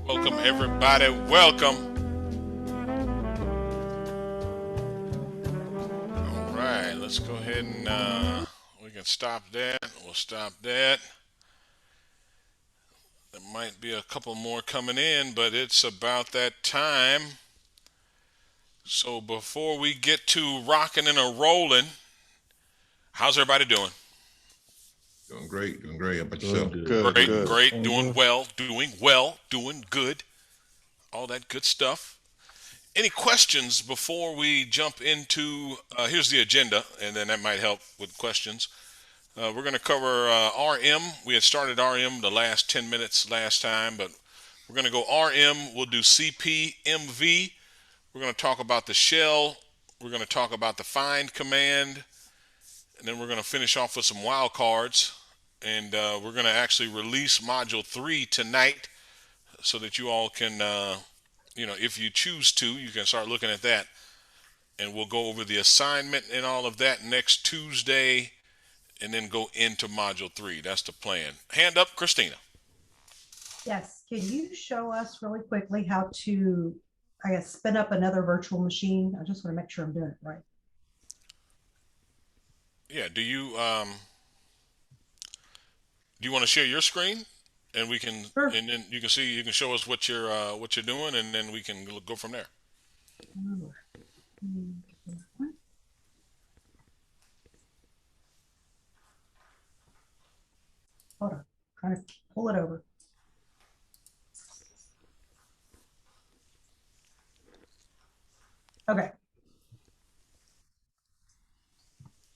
Welcome, everybody. Welcome. All right, let's go ahead and we can stop that. We'll stop that. There might be a couple more coming in, but it's about that time. So before we get to rocking and a rolling, how's everybody doing? Doing great, doing great. How about Doing yourself? good. Great, Good. great, And doing you? well, doing good. All that good stuff. Any questions before we jump into? Here's the agenda, and then that might help with questions. We're going to cover RM. We had started RM the last 10 minutes last time, but we're going to go RM. We'll do CP, MV. We're going to talk about the shell. We're going to talk about the find command. And then we're going to finish off with some wildcards. And we're going to actually release Module 3 tonight so that you all can, if you choose to, you can start looking at that. And we'll go over the assignment and all of that next Tuesday and then go into Module 3. That's the plan. Hand up, Christina. Yes, can you show us really quickly how to, I guess, spin up another virtual machine? I just want to make sure I'm doing it right. Yeah, do you want to share your screen and we can Sure. and then you can show us what you're doing and then we can go from there. Hold on, trying to pull it over. Okay.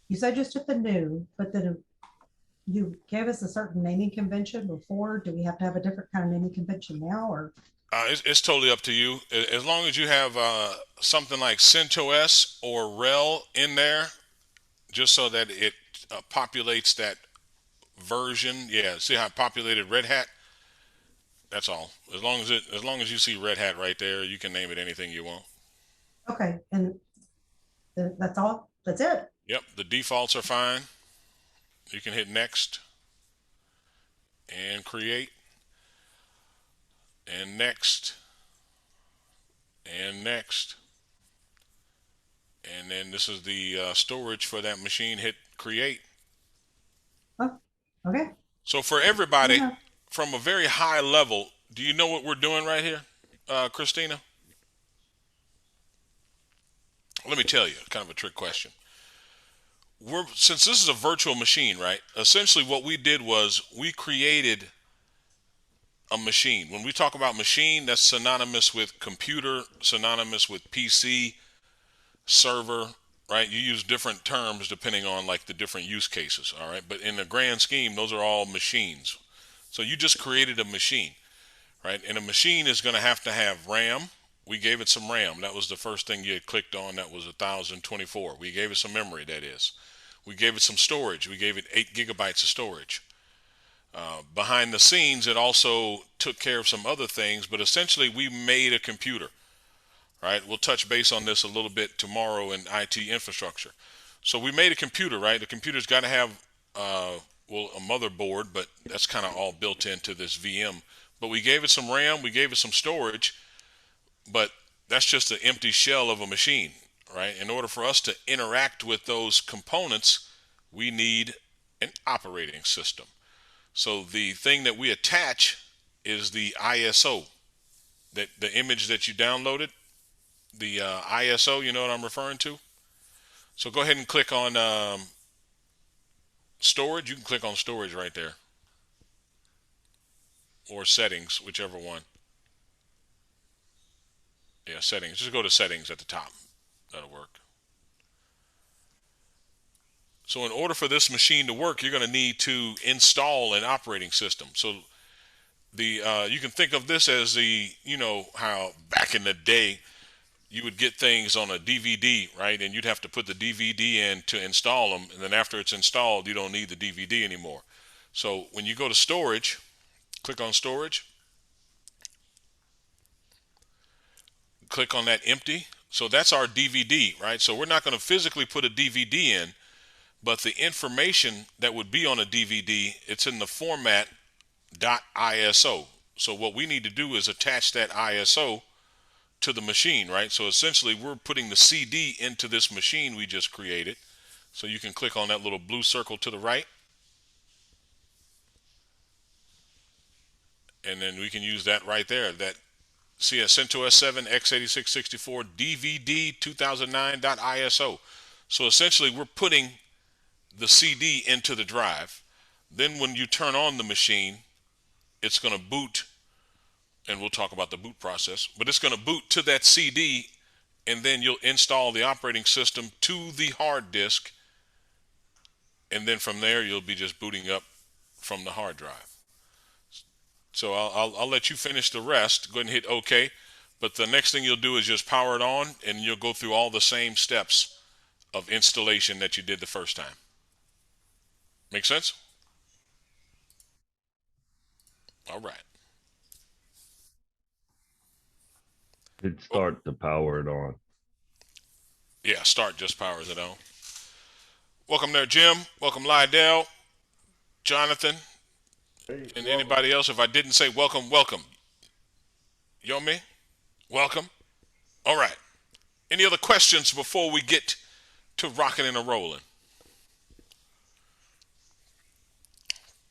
You said just at the new, but then you gave us a certain naming convention before. Do we have to have a different kind of naming convention now, or? It's totally up to you. As long as you have something like CentOS or RHEL in there, just so that it populates that version. Yeah, see how it populated Red Hat? That's all. As long as you see Red Hat right there, you can name it anything you want. Okay, and that's all? That's it? Yep, the defaults are fine. You can hit next and create and next and next. And then this is the storage for that machine. Hit create. Oh, okay. So for everybody, Yeah. from a very high level, do you know what we're doing right here, Christina? Let me tell you, kind of a trick question. Since this is a virtual machine, right? Essentially, what we did was we created a machine. When we talk about machine, that's synonymous with computer, synonymous with PC, server, right? You use different terms depending on like the different use cases, all right? But in the grand scheme, those are all machines. So you just created a machine, right? And a machine is going to have RAM. We gave it some RAM. That was the first thing you had clicked on. That was 1024. We gave it some memory, that is. We gave it some storage. We gave it 8 gigabytes of storage. Behind the scenes, it also took care of some other things, but essentially we made a computer, right? We'll touch base on this a little bit tomorrow in IT infrastructure. So we made a computer, right? The computer's got to have, a motherboard, but that's kind of all built into this VM. But we gave it some RAM, we gave it some storage, but that's just an empty shell of a machine, right? In order for us to interact with those components, we need an operating system. So the thing that we attach is the ISO, that the image that you downloaded, the ISO, you know what I'm referring to? So go ahead and click on storage. You can click on storage right there, or settings, whichever one. Yeah, settings. Just go to settings at the top. That'll work. So in order for this machine to work, you're going to need to install an operating system. So you can think of this as how back in the day you would get things on a DVD, right? And you'd have to put the DVD in to install them. And then after it's installed, you don't need the DVD anymore. So when you go to storage, click on storage, click on that empty. So that's our DVD, right? So we're not going to physically put a DVD in, but the information that would be on a DVD, it's in the format .iso. So what we need to do is attach that ISO to the machine, right? So essentially we're putting the CD into this machine we just created. So you can click on that little blue circle to the right, and then we can use that right there. That CentOS 7 x8664 DVD 2009.ISO. So essentially we're putting the CD into the drive. Then when you turn on the machine, it's going to boot, and we'll talk about the boot process, but it's going to boot to that CD, and then you'll install the operating system to the hard disk, and then from there you'll be just booting up from the hard drive. So I'll let you finish the rest. Go ahead and hit OK. But the next thing you'll do is just power it on, and you'll go through all the same steps of installation that you did the first time. Make sense? All right. Hit start to power it on. Yeah, start just powers it on. Welcome there, Jim. Welcome, Lydell, Jonathan, and anybody else. If I didn't say welcome, welcome. You on me? Welcome. All right. Any other questions before we get to rocking and a rolling?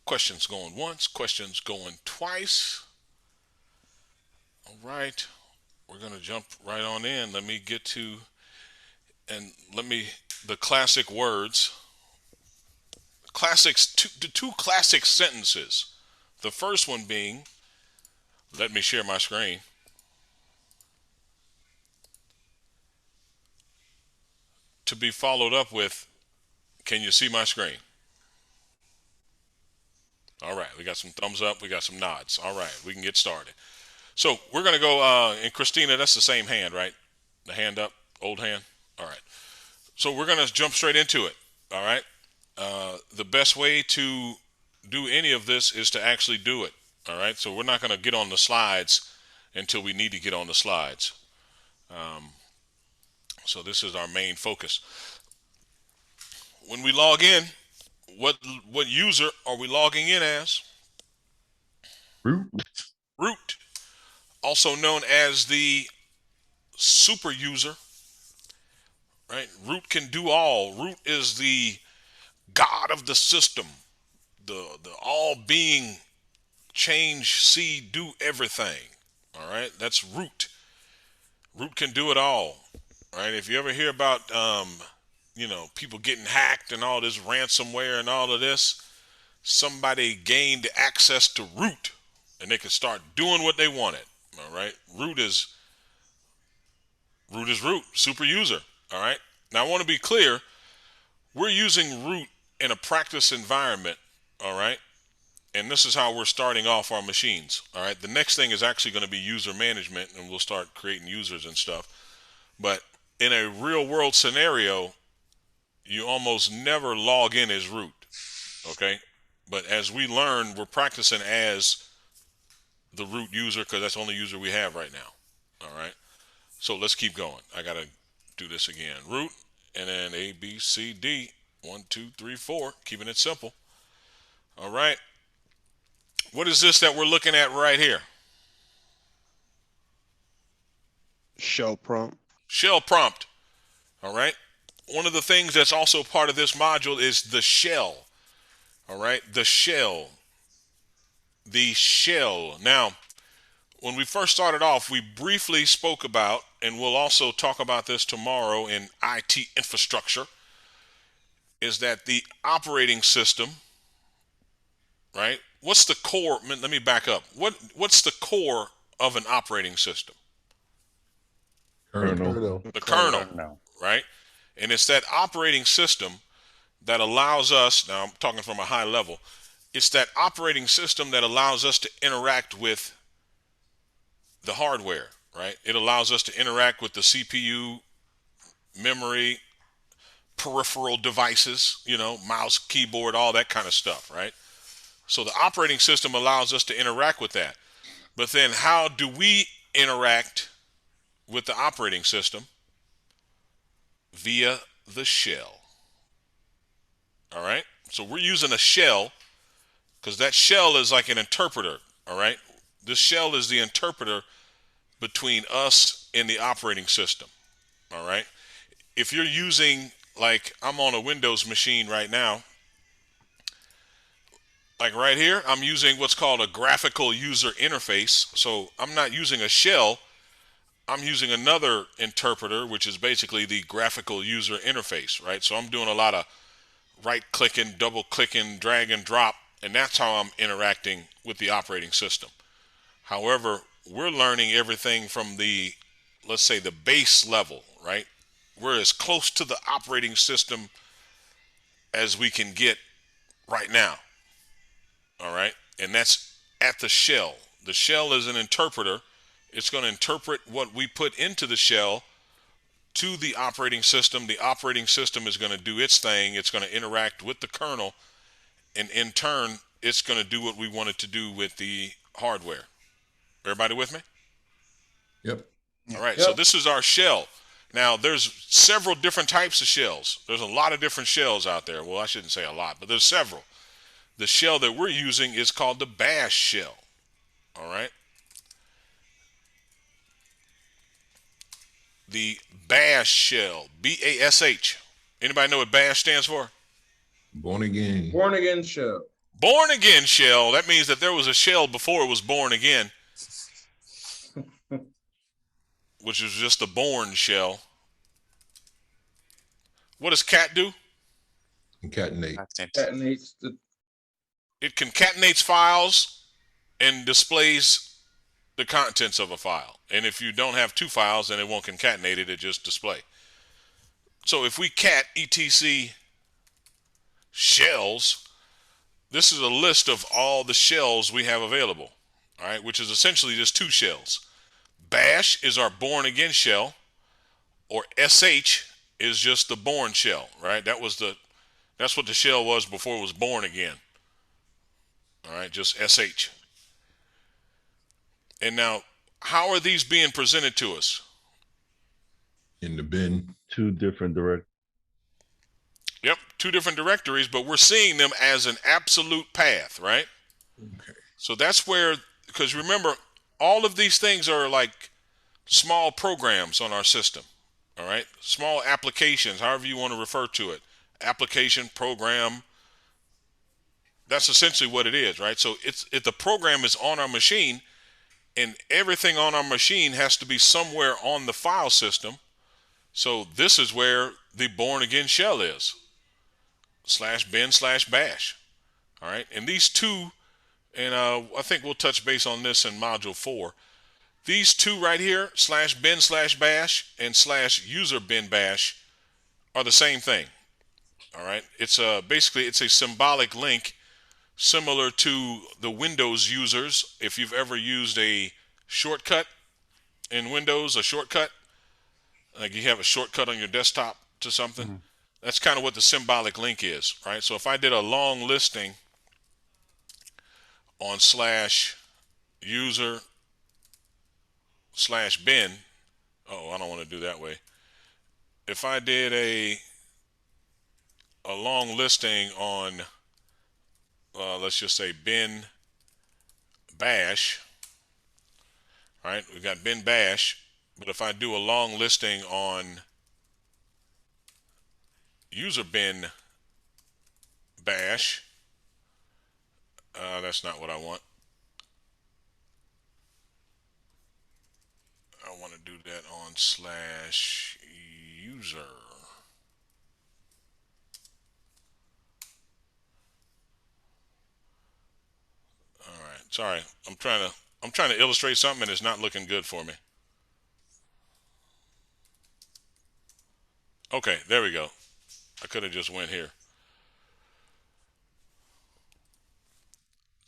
Questions going once, questions going twice. All right. We're going to jump right on in. Let me get to, the classic words. Two classic sentences. The first one being, let me share my screen. To be followed up with, can you see my screen? All right, we got some thumbs up, we got some nods. All right, we can get started. So we're going to go, and Christina, that's the same hand, right? The hand up, old hand. All right. So we're going to jump straight into it. All right. The best way to do any of this is to actually do it. All right. So we're not going to get on the slides until we need to get on the slides. So this is our main focus. When we log in, what user are we logging in as? Root. Root, also known as the super user. Right? Root can do all. Root is the God of the system, the all being, change, see, do everything. All right, that's root. Root can do it all. All right, if you ever hear about people getting hacked and all this ransomware and all of this, somebody gained access to root and they could start doing what they wanted. All right, root is root, super user. All right, now I want to be clear, we're using root in a practice environment. All right, and this is how we're starting off our machines. All right, the next thing is actually going to be user management, and we'll start creating users and stuff. But in a real world scenario, you almost never log in as root. Okay, but as we learn, we're practicing as the root user because that's the only user we have right now. All right, so let's keep going. I gotta do this again. Root, and then A, B, C, D. 1, 2, 3, 4. Keeping it simple. All right. What is this that we're looking at right here? Shell prompt. Shell prompt. All right. One of the things that's also part of this module is the shell. All right. The shell. The shell. Now, when we first started off, we briefly spoke about, and we'll also talk about this tomorrow in IT infrastructure, is that the operating system, right? What's the core? Let me back up. What's the core of an operating system? Kernel. The kernel, right? And it's that operating system that allows us, now I'm talking from a high level, it's that operating system that allows us to interact with the hardware, right? It allows us to interact with the CPU, memory, peripheral devices, mouse, keyboard, all that kind of stuff, right? So the operating system allows us to interact with that. But then how do we interact with the operating system? Via the shell. All right? So we're using a shell because that shell is like an interpreter. All right? This shell is the interpreter between us and the operating system. All right. If you're using, like, I'm on a Windows machine right now, like right here, I'm using what's called a graphical user interface. So I'm not using a shell. I'm using another interpreter, which is basically the graphical user interface, right? So I'm doing a lot of right clicking, double clicking, drag and drop, and that's how I'm interacting with the operating system. However, we're learning everything from the, let's say, the base level, right? We're as close to the operating system as we can get right now. All right. And that's at the shell. The shell is an interpreter. It's going to interpret what we put into the shell to the operating system. The operating system is going to do its thing. It's going to interact with the kernel. And in turn, it's going to do what we want it to do with the hardware. Everybody with me? Yep. All right. So this is our shell. Now, there's several different types of shells. There's a lot of different shells out there. Well, I shouldn't say a lot, but there's several. The shell that we're using is called the bash shell. All right. The bash shell, B-A-S-H. Anybody know what bash stands for? Born again. Born again shell. Born again shell. That means that there was a shell before it was born again, which is just a born shell. What does cat do? Concatenate. Detonates the It concatenates files and displays the contents of a file. And if you don't have two files, then it won't concatenate it, it just display. So if we cat etc shells, this is a list of all the shells we have available, all right, which is essentially just two shells. Bash is our born again shell, or sh is just the born shell, right? That's what the shell was before it was born again. All right, just sh. And now, how are these being presented to us? In the bin. Two different direct. Yep, two different directories, but we're seeing them as an absolute path, right? Okay. So that's where, because remember, all of these things are like small programs on our system, all right? Small applications, however you want to refer to it. Application, program, that's essentially what it is, right? So if the program is on our machine, and everything on our machine has to be somewhere on the file system. So this is where the born again shell is, /bin/bash. All right, and these two, and I think we'll touch base on this in module 4. These two right here, /bin/bash and /user-bin/bash, are the same thing. All right, it's basically it's a symbolic link, similar to the Windows users. If you've ever used a shortcut in Windows, a shortcut, like you have a shortcut on your desktop to something, that's kind of what the symbolic link is, right? So if I did a long listing on /user/bin, oh, I don't want to do that way. If I did a long listing on let's just say bin bash. All right, we've got bin bash, but if I do a long listing on user bin bash, that's not what I want. I want to do that on /user. All right, sorry, I'm trying to illustrate something and it's not looking good for me. Okay, there we go. I could have just went here.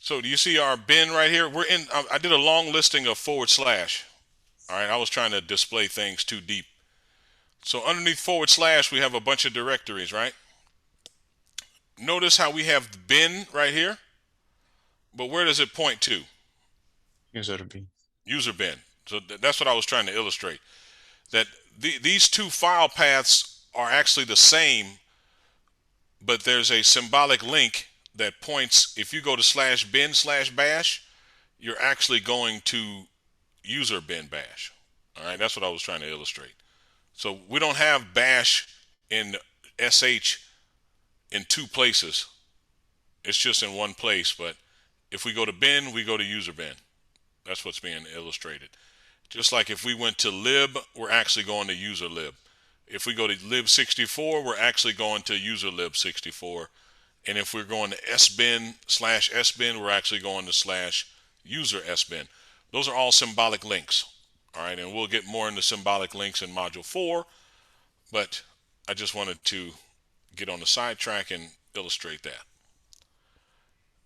So do you see our bin right here? We're in. I did a long listing of /. All right, I was trying to display things too deep. So underneath /, we have a bunch of directories, right? Notice how we have the bin right here, but where does it point to? User bin. User bin. So that's what I was trying to illustrate. That these two file paths are actually the same, but there's a symbolic link that points. If you go to /bin/bash, you're actually going to user bin bash. All right, that's what I was trying to illustrate. So we don't have bash in sh in two places. It's just in one place, but if we go to bin, we go to user bin. That's what's being illustrated. Just like if we went to lib, we're actually going to user lib. If we go to lib64, we're actually going to user lib64. And if we're going to sbin/sbin, we're actually going to /user sbin. Those are all symbolic links. All right, and we'll get more into symbolic links in module 4, but I just wanted to get on the sidetrack and illustrate that.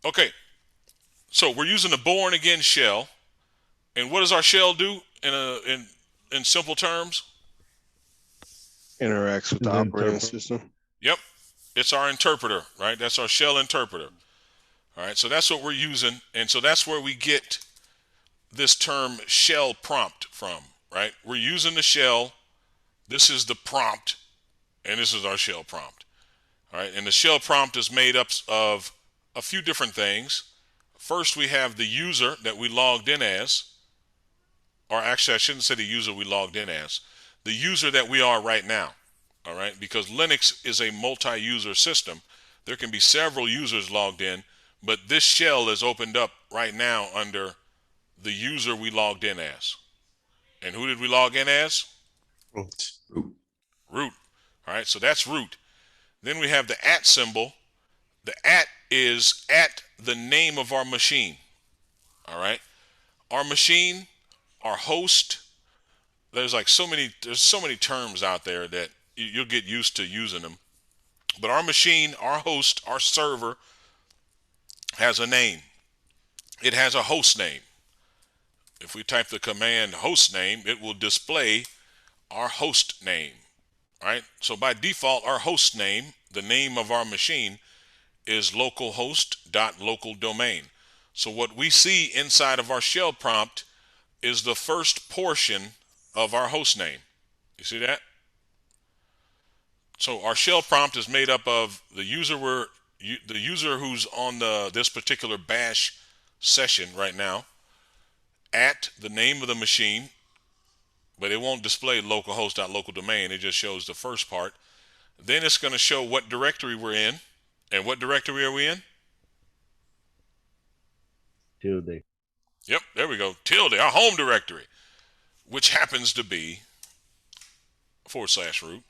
Okay, so we're using the born again shell, and what does our shell do in simple terms? Interacts with the Is operating interpret- system. Yep, it's our interpreter, right? That's our shell interpreter. All right, so that's what we're using, and so that's where we get this term shell prompt from, right? We're using the shell. This is the prompt, and this is our shell prompt. All right, and the shell prompt is made up of a few different things. First, we have the user that we logged in as, or actually, I shouldn't say the user we logged in as, the user that we are right now. All right, because Linux is a multi-user system. There can be several users logged in, but this shell is opened up right now under the user we logged in as. And who did we log in as? Root. Root. Root. All right, so that's root. Then we have the @ symbol. The @ is at the name of our machine. All right, our machine, our host. There's so many terms out there that you'll get used to using them. But our machine, our host, our server has a name. It has a host name. If we type the command host name, it will display our host name. Right? So by default, our host name, the name of our machine, is localhost.localdomain. So what we see inside of our shell prompt is the first portion of our host name. You see that? So our shell prompt is made up of the user who's on this particular bash session right now, at the name of the machine, but it won't display localhost.localdomain. It just shows the first part. Then it's going to show what directory we're in. And what directory are we in? tilde. Yep, there we go. Tilde, our home directory, which happens to be /root.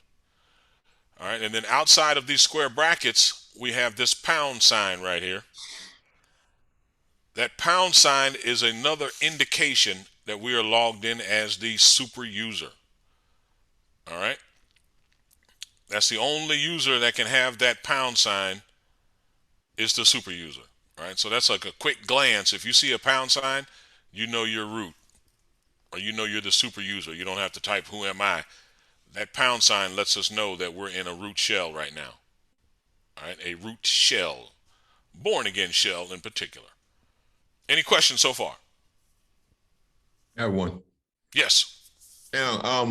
All right, and then outside of these square brackets, we have this pound sign right here. That pound sign is another indication that we are logged in as the super user. All right, that's the only user that can have that pound sign is the super user. All right, so that's like a quick glance. If you see a pound sign, you know you're root, or you know you're the super user. You don't have to type who am I. That pound sign lets us know that we're in a root shell right now. All right, a root shell, born again shell in particular. Any questions so far? I have one. Yes. Now,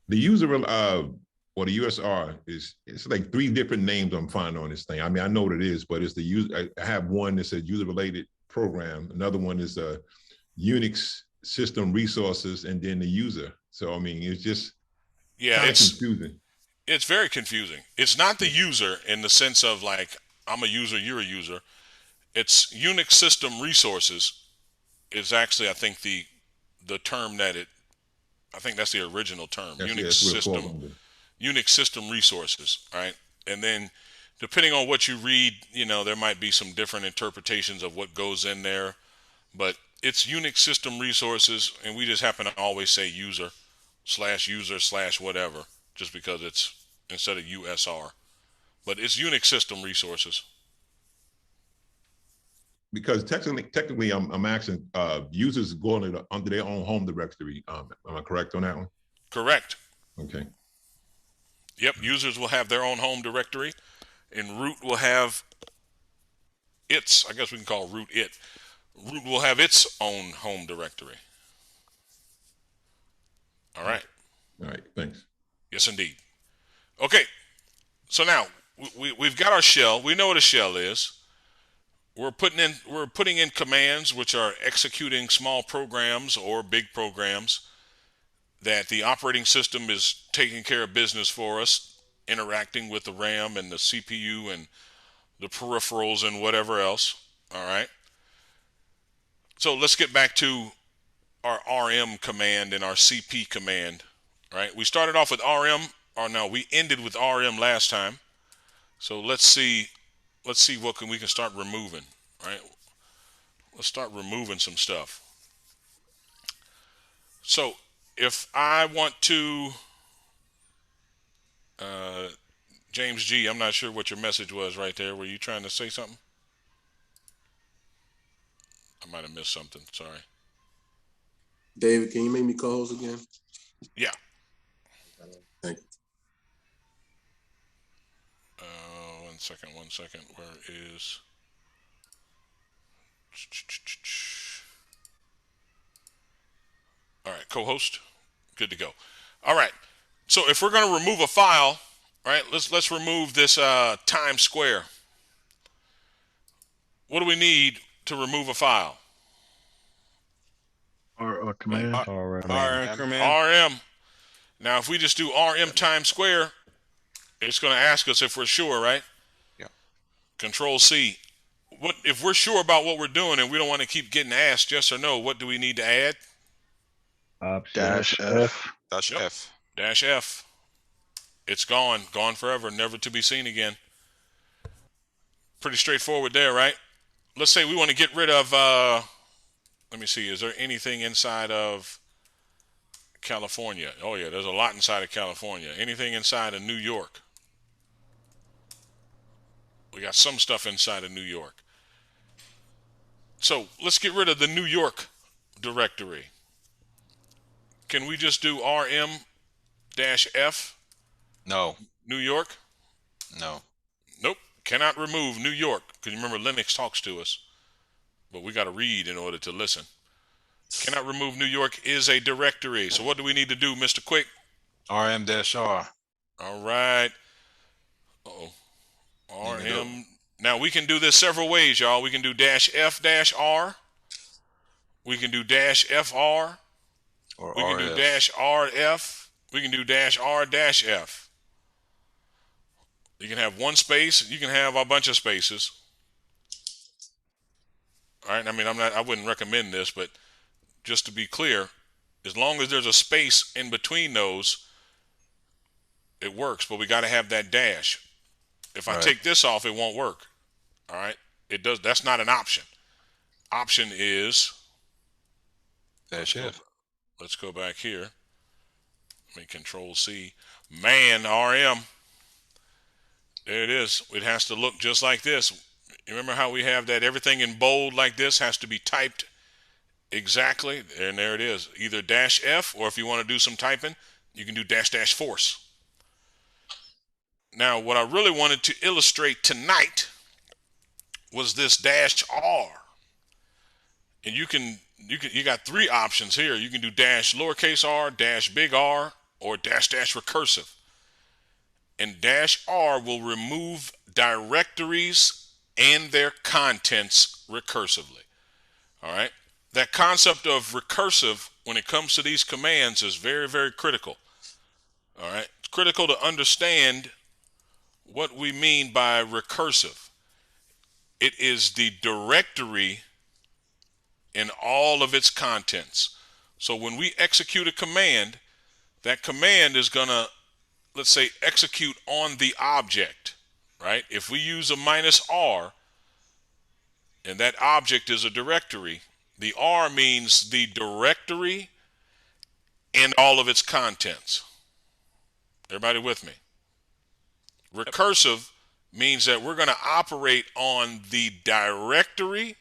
the user or the USR it's like 3 different names I'm finding on this thing. I mean, I know what it is, but it's the user. I have one that says user related program. Another one is Unix system resources, and then the user. So I mean, it's just kind of confusing. It's very confusing. It's not the user in the sense of like I'm a user, you're a user. It's Unix system resources is actually, I think, the term that I think that's the original term. Unix system resources, right? And then depending on what you read, there might be some different interpretations of what goes in there, but it's Unix system resources, and we just happen to always say user / whatever, just because it's instead of USR, but it's Unix system resources. Because technically, I'm asking users going under their own home directory. Am I correct on that one? Correct. Okay. Yep, users will have their own home directory, and root will have its, I guess we can call root it. Root will have its own home directory. All right. All right, thanks. Yes, indeed. Okay, so now we've got our shell. We know what a shell is. we're putting in commands which are executing small programs or big programs that the operating system is taking care of business for us, interacting with the RAM and the CPU and the peripherals and whatever else. All right. So let's get back to our RM command and our CP command. Right. We started off with RM, or no, we ended with RM last time. So let's see what we can start removing. Right. Let's start removing some stuff. So if I want to, James G, I'm not sure what your message was right there. Were you trying to say something? I might have missed something. Sorry. David, can you make me co-host again? Yeah. Thank you. 1 second. Where is? All right, co-host. Good to go. All right. So if we're going to remove a file, right? Let's remove this Times Square. What do we need to remove a file? Or command. RM command. RM. Now, if we just do RM Times Square, it's going to ask us if we're sure, right? Yeah. Control C. What if we're sure about what we're doing and we don't want to keep getting asked yes or no? What do we need to add? Option Dash F. Dash Yep. F. Dash F. It's gone forever, never to be seen again. Pretty straightforward there, right? Let's say we want to get rid of, let me see, is there anything inside of California? Oh yeah, there's a lot inside of California. Anything inside of New York? We got some stuff inside of New York. So let's get rid of the New York directory. Can we just do RM-F No. New York? No. Nope. Cannot remove New York. Because you remember Linux talks to us. But we got to read in order to listen. Cannot remove New York is a directory. So what do we need to do, Mr. Quick? RM-R. All right. Uh-oh. RM. Now we can do this several ways, y'all. We can do -F-R. We can do -FR. Or We can do RF. -RF. We can do -R-F. You can have one space. You can have a bunch of spaces. All right. I mean, I wouldn't recommend this, but just to be clear, as long as there's a space in between those, it works. But we got to have that dash. If I take this off, it won't work. All right. It does. That's not an option. Option is Dash F. let's go back here. Let me Control C. Man, RM. There it is. It has to look just like this. You remember how we have that everything in bold like this has to be typed exactly? And there it is. Either -F, or if you want to do some typing, you can do -- force. Now, what I really wanted to illustrate tonight was this -R. And you got three options here. You can do -r, -big R, or --recursive. And -R will remove directories and their contents recursively. All right. That concept of recursive when it comes to these commands is very, very critical. All right. It's critical to understand what we mean by recursive. It is the directory in all of its contents. So when we execute a command, that command is going to, let's say, execute on the object, right? If we use a -R and that object is a directory, the R means the directory and all of its contents. Everybody with me? Recursive means that we're going to operate on the directory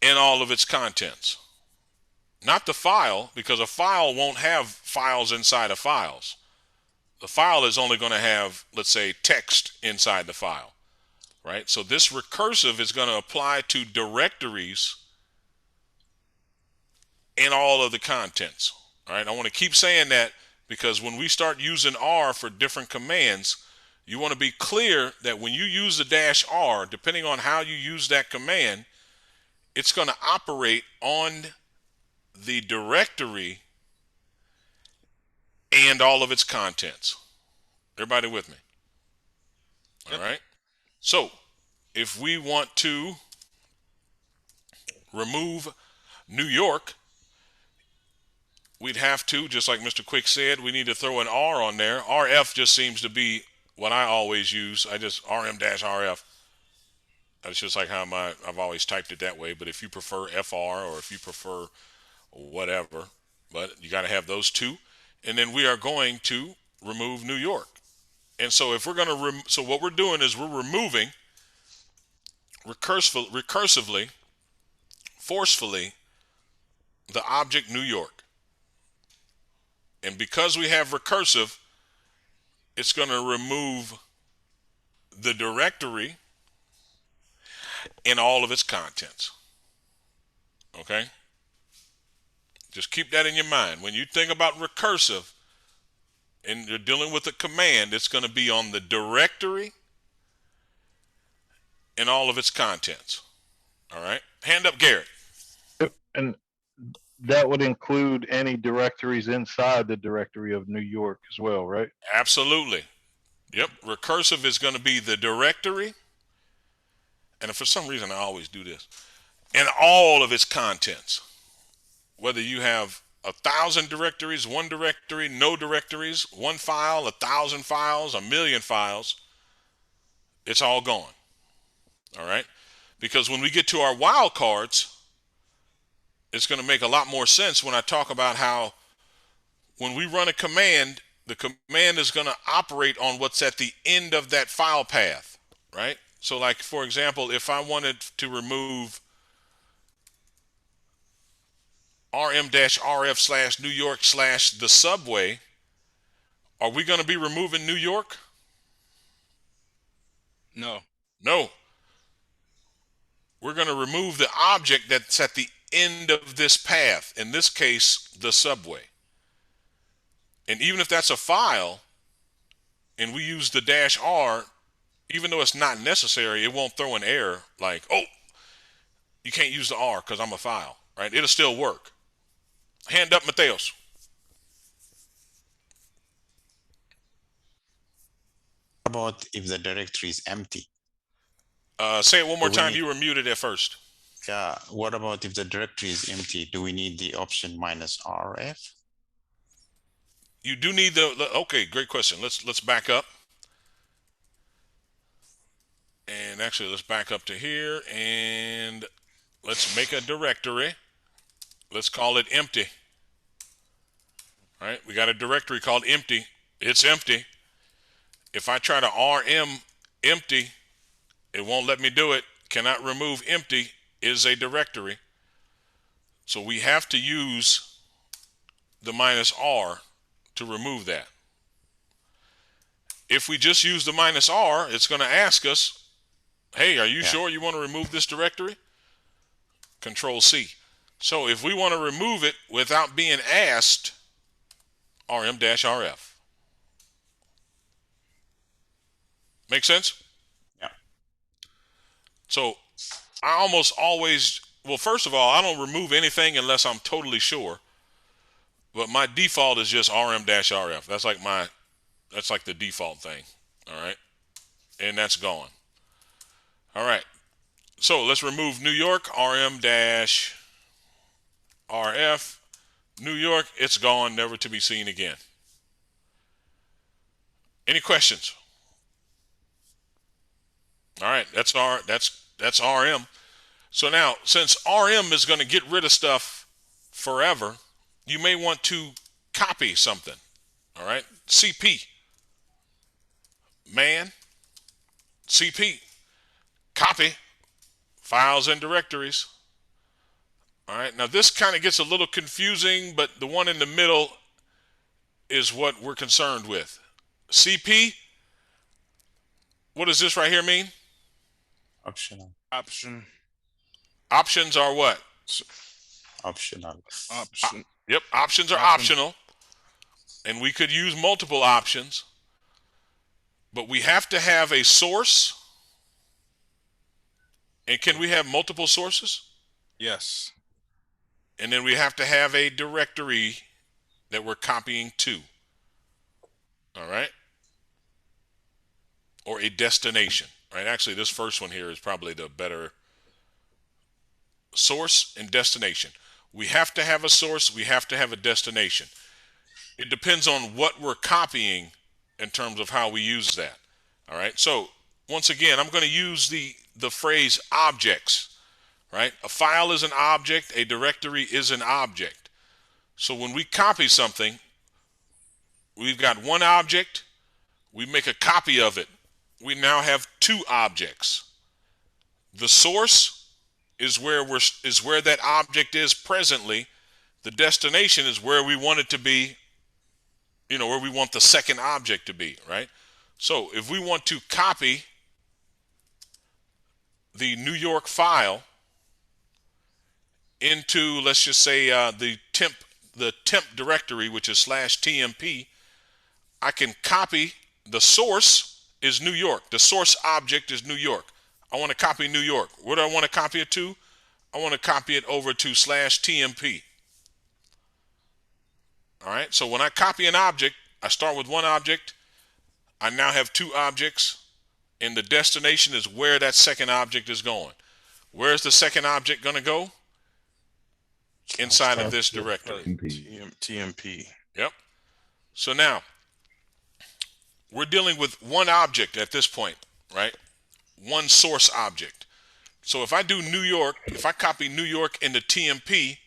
and all of its contents. Not the file, because a file won't have files inside of files. The file is only going to have, let's say, text inside the file, right? So this recursive is going to apply to directories and all of the contents, all right? I want to keep saying that because when we start using R for different commands, You want to be clear that when you use the -R, depending on how you use that command, it's going to operate on the directory and all of its contents. Everybody with me? All right. So if we want to remove New York, we'd have to, just like Mr. Quick said, we need to throw an R on there. RF just seems to be what I always use. I just RM-RF. That's just like how I've always typed it that way. But if you prefer FR or if you prefer whatever, but you got to have those two. And then we are going to remove New York. And so if we're going to, so what we're doing is we're removing recursively, forcefully, the object New York. And because we have recursive, it's going to remove the directory and all of its contents. Okay? Just keep that in your mind. When you think about recursive and you're dealing with a command, it's going to be on the directory and all of its contents. All right? Hand up, Garrett. And that would include any directories inside the directory of New York as well, right? Absolutely. Yep. Recursive is going to be the directory. And for some reason, I always do this. And all of its contents. Whether you have 1,000 directories, one directory, no directories, one file, 1,000 files, 1,000,000 files, it's all gone. All right? Because when we get to our wildcards, it's going to make a lot more sense when I talk about how when we run a command, the command is going to operate on what's at the end of that file path, right? So like, for example, if I wanted to remove RM-RF/New York/the subway, are we going to be removing New York? No. No. We're going to remove the object that's at the end of this path, in this case, the subway. And even if that's a file and we use the -R, even though it's not necessary, it won't throw an error like, oh, you can't use the R because I'm a file, right? It'll still work. Hand up, Mateos. About if the directory is empty? Say it one more Do we time. need- You were muted at first. Yeah, what about if the directory is empty? Do we need the option -RF? You do need okay, great question. Let's back up. And actually, let's back up to here and let's make a directory. Let's call it empty. All right, we got a directory called empty. It's empty. If I try to RM empty, it won't let me do it. Cannot remove empty is a directory. So we have to use the -R to remove that. If we just use the -R, it's going to ask us, hey, are you sure you want to remove this directory? Control C. So if we want to remove it without being asked, RM-RF. Make sense? Yeah. So I almost always, well, first of all, I don't remove anything unless I'm totally sure. But my default is just RM-RF. That's like the default thing. All right. And that's gone. All right. So let's remove New York, RM-RF. New York, it's gone, never to be seen again. Any questions? All right, that's RM. So now, since RM is going to get rid of stuff forever, you may want to copy something. All right, CP, man, CP, copy, files and directories. All right, now this kind of gets a little confusing, but the one in the middle is what we're concerned with. CP, what does this right here mean? Optional. Option. Options are what? Optional. Option. Yep, options are optional. And we could use multiple options. but we have to have a source. And can we have multiple sources? Yes. And then we have to have a directory that we're copying to. All right? Or a destination. Right? Actually, this first one here is probably the better. Source and destination. We have to have a source. We have to have a destination. It depends on what we're copying in terms of how we use that. All right? So, once again, I'm going to use the phrase objects. Right? A file is an object. A directory is an object. So when we copy something, we've got one object. We make a copy of it. We now have two objects. The source is where that object is presently. The destination is where we want it to be, where we want the second object to be, right? So if we want to copy the New York file into, let's just say, the temp directory, which is /tmp, I can copy the source is New York. The source object is New York. I want to copy New York. Where do I want to copy it to? I want to copy it over to /tmp. All right, so when I copy an object, I start with one object. I now have two objects, and the destination is where that second object is going. Where's the second object going to go? Inside of this directory. TMP. Yep. So now, we're dealing with one object at this point, right? One source object. So if I do New York, if I copy New York into TMP,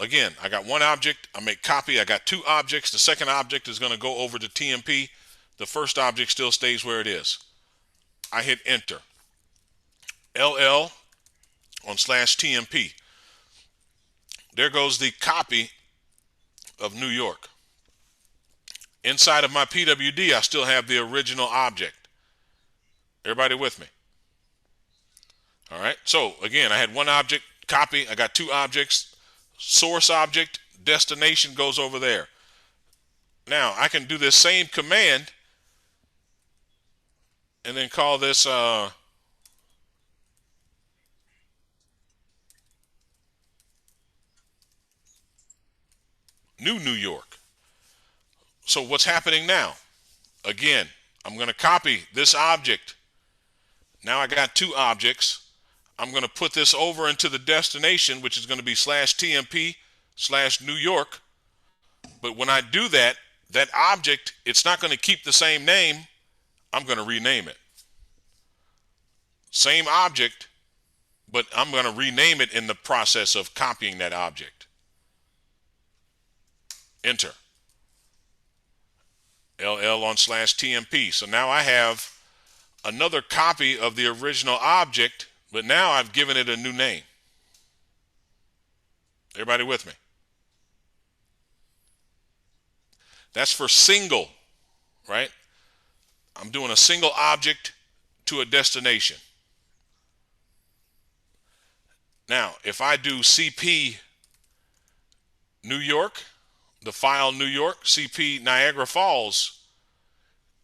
again, I got one object, I make copy, I got two objects, the second object is going to go over to TMP, the first object still stays where it is. I hit enter. LL on /tmp. There goes the copy of New York. Inside of my PWD, I still have the original object. Everybody with me? All right. So again, I had one object, copy. I got two objects. Source object, destination goes over there. Now I can do this same command and then call this New York. So what's happening now? Again, I'm going to copy this object. Now I got two objects. I'm going to put this over into the destination, which is going to be /tmp /New York. But when I do that, that object, it's not going to keep the same name. I'm going to rename it. Same object, but I'm going to rename it in the process of copying that object. Enter. LL on /tmp. So now I have another copy of the original object, but now I've given it a new name. Everybody with me? That's for single, right? I'm doing a single object to a destination. Now, if I do CP New York, the file New York, CP Niagara Falls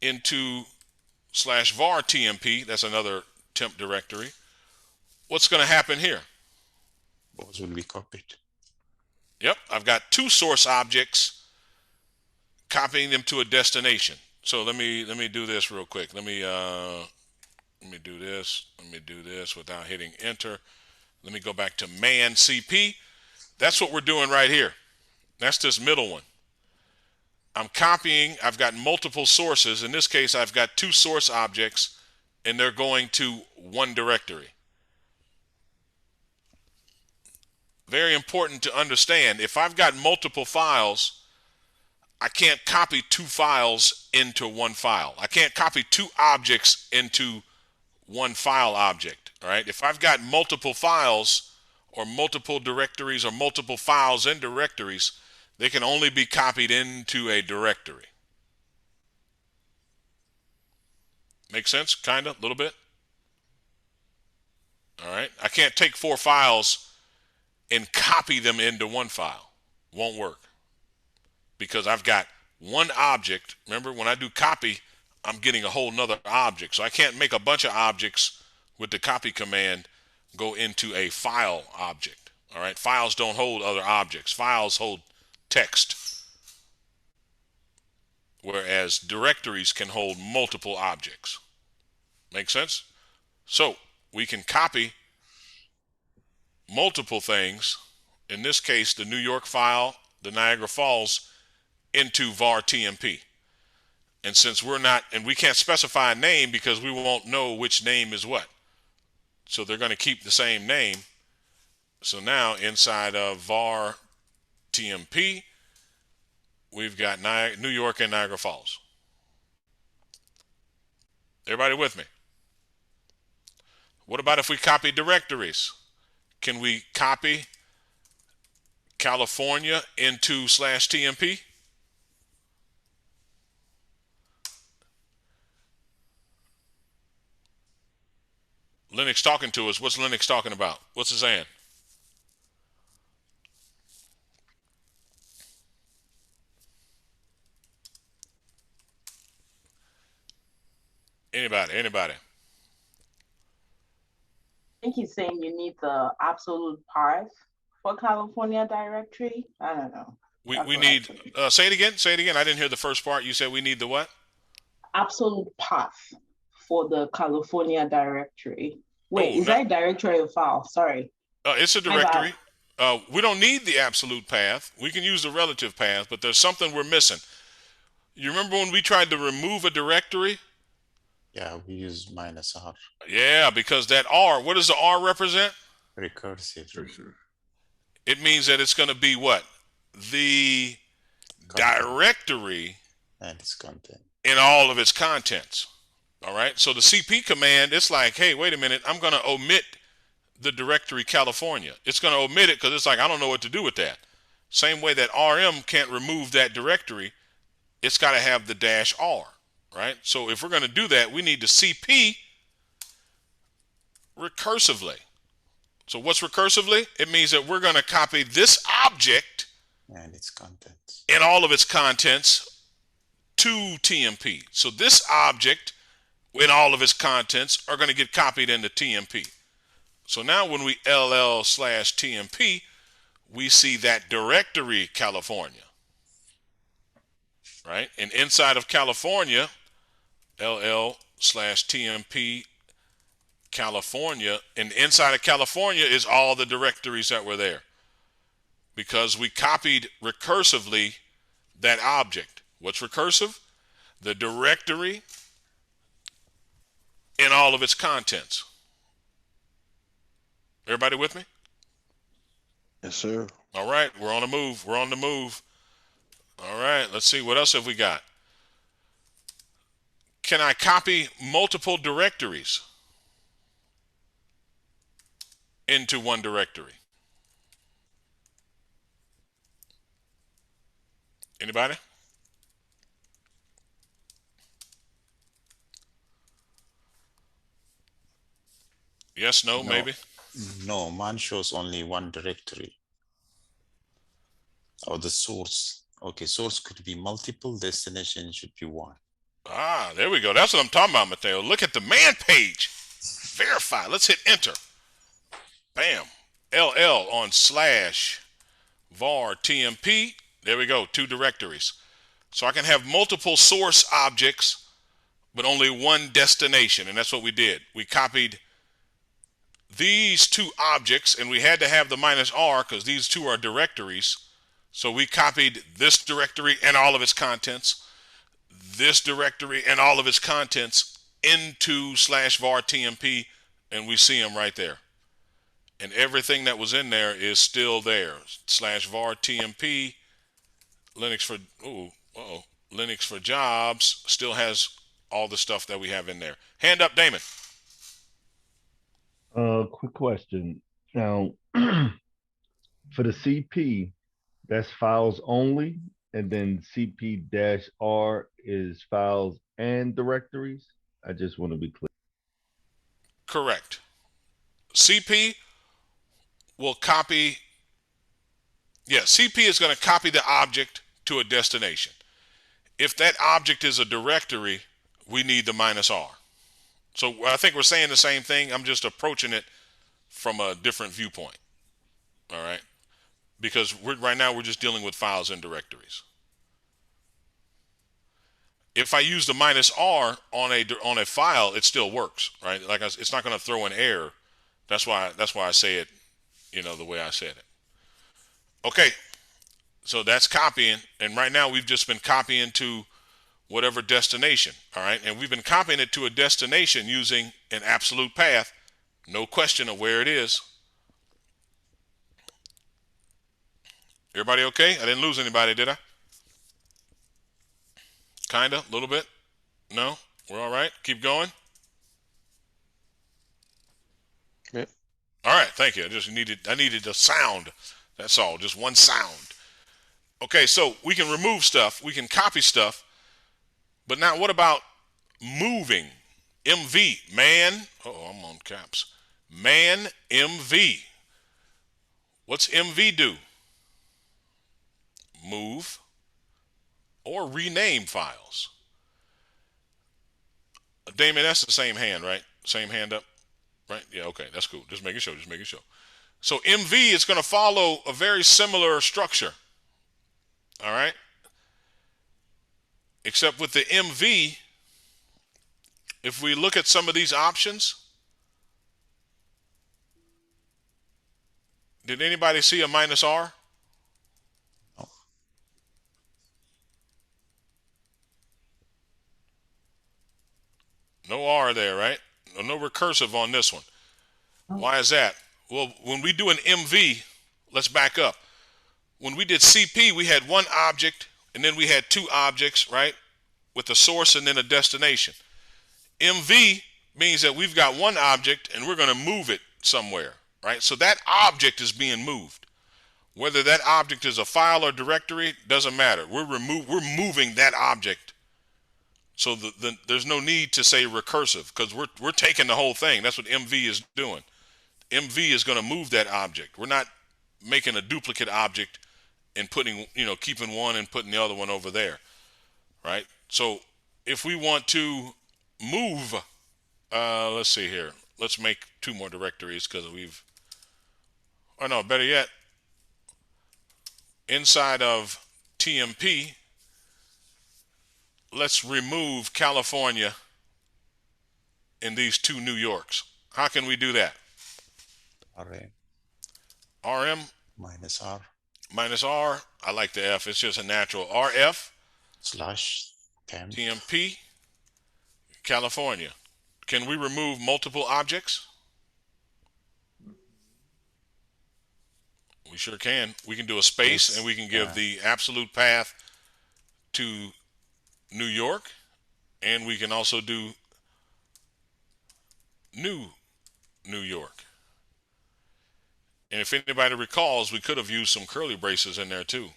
into /var TMP, that's another temp directory, what's going to happen here? Both will be copied. Yep, I've got two source objects copying them to a destination. So let me do this real quick. Let me do this. Let me do this without hitting enter. Let me go back to man CP. That's what we're doing right here. That's this middle one. I'm copying. I've got multiple sources. In this case, I've got two source objects, and they're going to one directory. Very important to understand. If I've got multiple files, I can't copy two files into one file. I can't copy two objects into one file object. All right. If I've got multiple files or multiple directories or multiple files and directories, they can only be copied into a directory. Make sense? Kind of, a little bit. All right. I can't take 4 files and copy them into one file. Won't work. Because I've got one object. Remember, when I do copy, I'm getting a whole nother object. So I can't make a bunch of objects with the copy command go into a file object. All right, files don't hold other objects. Files hold text, whereas directories can hold multiple objects. Make sense? So we can copy multiple things, in this case the New York file, the Niagara Falls, into var TMP. And since we're not, and we can't specify a name because we won't know which name is what, so they're going to keep the same name. So now inside of var TMP, we've got New York and Niagara Falls. Everybody with me? What about if we copy directories? Can we copy California into /TMP? Linux talking to us. What's Linux talking about? What's it saying? Anybody? I think he's saying you need the absolute path for California directory. I don't know. We need, say it again. I didn't hear the first part. You said we need the what? Absolute path for the California directory. Wait, Oh, is that a directory or file? Sorry. It's a directory. We don't need the absolute path. We can use the relative path, but there's something we're missing. You remember when we tried to remove a directory? Yeah, we use -R. Yeah, because that R, what does the R represent? Recursive. It means that it's going to be what? The directory and its content. In all of its contents. All right. So the CP command, it's like, hey, wait a minute, I'm going to omit the directory California. It's going to omit it because it's like, I don't know what to do with that. Same way that RM can't remove that directory, it's got to have the -R, right? So if we're going to do that, we need to CP recursively. So what's recursively? It means that we're going to copy this object and its contents in all of its contents to TMP. So this object in all of its contents are going to get copied into TMP. So now when we LL/TMP, we see that directory California, right? And inside of California, LL/TMP California, and inside of California is all the directories that were there, because we copied recursively that object. What's recursive? The directory in all of its contents. Everybody with me? Yes, sir. All right, we're on the move. All right, let's see, what else have we got? Can I copy multiple directories into one directory? Anybody? Yes, no, maybe? No, mine shows only one directory. Or the source. Okay, source could be multiple, destination should be one. Ah, there we go. That's what I'm talking about, Mateo. Look at the man page. Verify. Let's hit enter. Bam. LL on /var TMP. There we go. 2 directories. So I can have multiple source objects, but only one destination. And that's what we did. We copied these 2 objects, and we had to have the -R because these 2 are directories. So we copied this directory and all of its contents, this directory and all of its contents into /var TMP, and we see them right there. And everything that was in there is still there. /var TMP, Linux for jobs still has all the stuff that we have in there. Hand up, Damon. Quick question. Now, for the CP, that's files only, and then CP-R is files and directories. I just want to be clear. Correct. CP will CP is going to copy the object to a destination. If that object is a directory, we need the -r. So I think we're saying the same thing. I'm just approaching it from a different viewpoint. All right. Because right now we're just dealing with files and directories. If I use the -r on a file, it still works, right? Like it's not going to throw an error. That's why I say it, the way I said it. Okay, so that's copying, and right now we've just been copying to whatever destination, all right? And we've been copying it to a destination using an absolute path, no question of where it is. Everybody okay? I didn't lose anybody, did I? Kinda, a little bit. No, we're all right. Keep going. Yep. All right, thank you. I needed a sound. That's all, just one sound. Okay, so we can remove stuff, we can copy stuff, but now what about moving? MV, man. Oh, I'm on caps. Man MV. What's MV do? Move or rename files. Damon, that's the same hand, right? Same hand up, right? Yeah, okay, that's cool. Just making sure. So MV is going to follow a very similar structure. All right? Except with the MV, if we look at some of these options, did anybody see a -r? No R there, right? No recursive on this one. Why is that? Well, when we do an MV, let's back up. When we did CP, we had one object, and then we had two objects, right? With a source and then a destination. MV means that we've got one object, and we're going to move it somewhere, right? So that object is being moved. Whether that object is a file or directory, doesn't matter. We're moving that object. So there's no need to say recursive because we're taking the whole thing. That's what MV is doing. MV is going to move that object. We're not making a duplicate object and putting, keeping one and putting the other one over there, right? So if we want to move, let's see here. Let's make two more directories because better yet, inside of TMP, let's remove California in these two New Yorks. How can we do that? RM RM -r -r. I like the F. It's just a natural. RF /temp TMP California. Can we remove multiple objects? We sure can. We can do a space Yes, and we can give yeah. the absolute path to New York, and we can also do New York. And if anybody recalls, we could have used some curly braces in there too.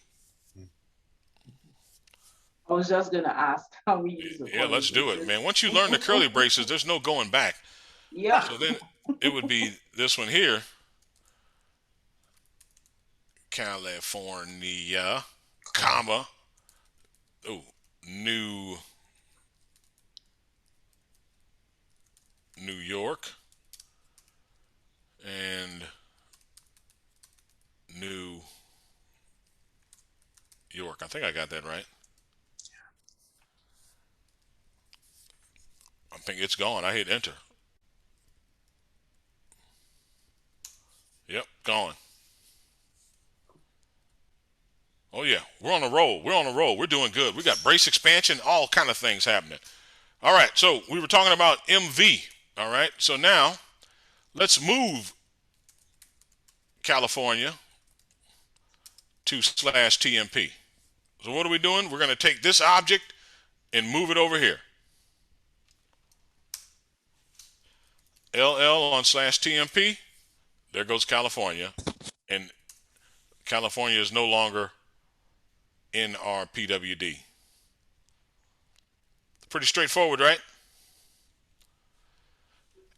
I was just gonna ask how we use the Yeah, let's do it, braces. man. Once you learn the curly braces, there's no going back. Yeah. So then it would be this one here, California, comma, New York, and New York. I think I got that right. I think it's gone. I hit enter. Yep, gone. Oh yeah, we're on a roll. We're doing good. We got brace expansion, all kind of things happening. All right, so we were talking about MV. All right, so now let's move California to /TMP. So what are we doing? We're going to take this object and move it over here. LL on /TMP. There goes California. And California is no longer in our PWD. Pretty straightforward, right?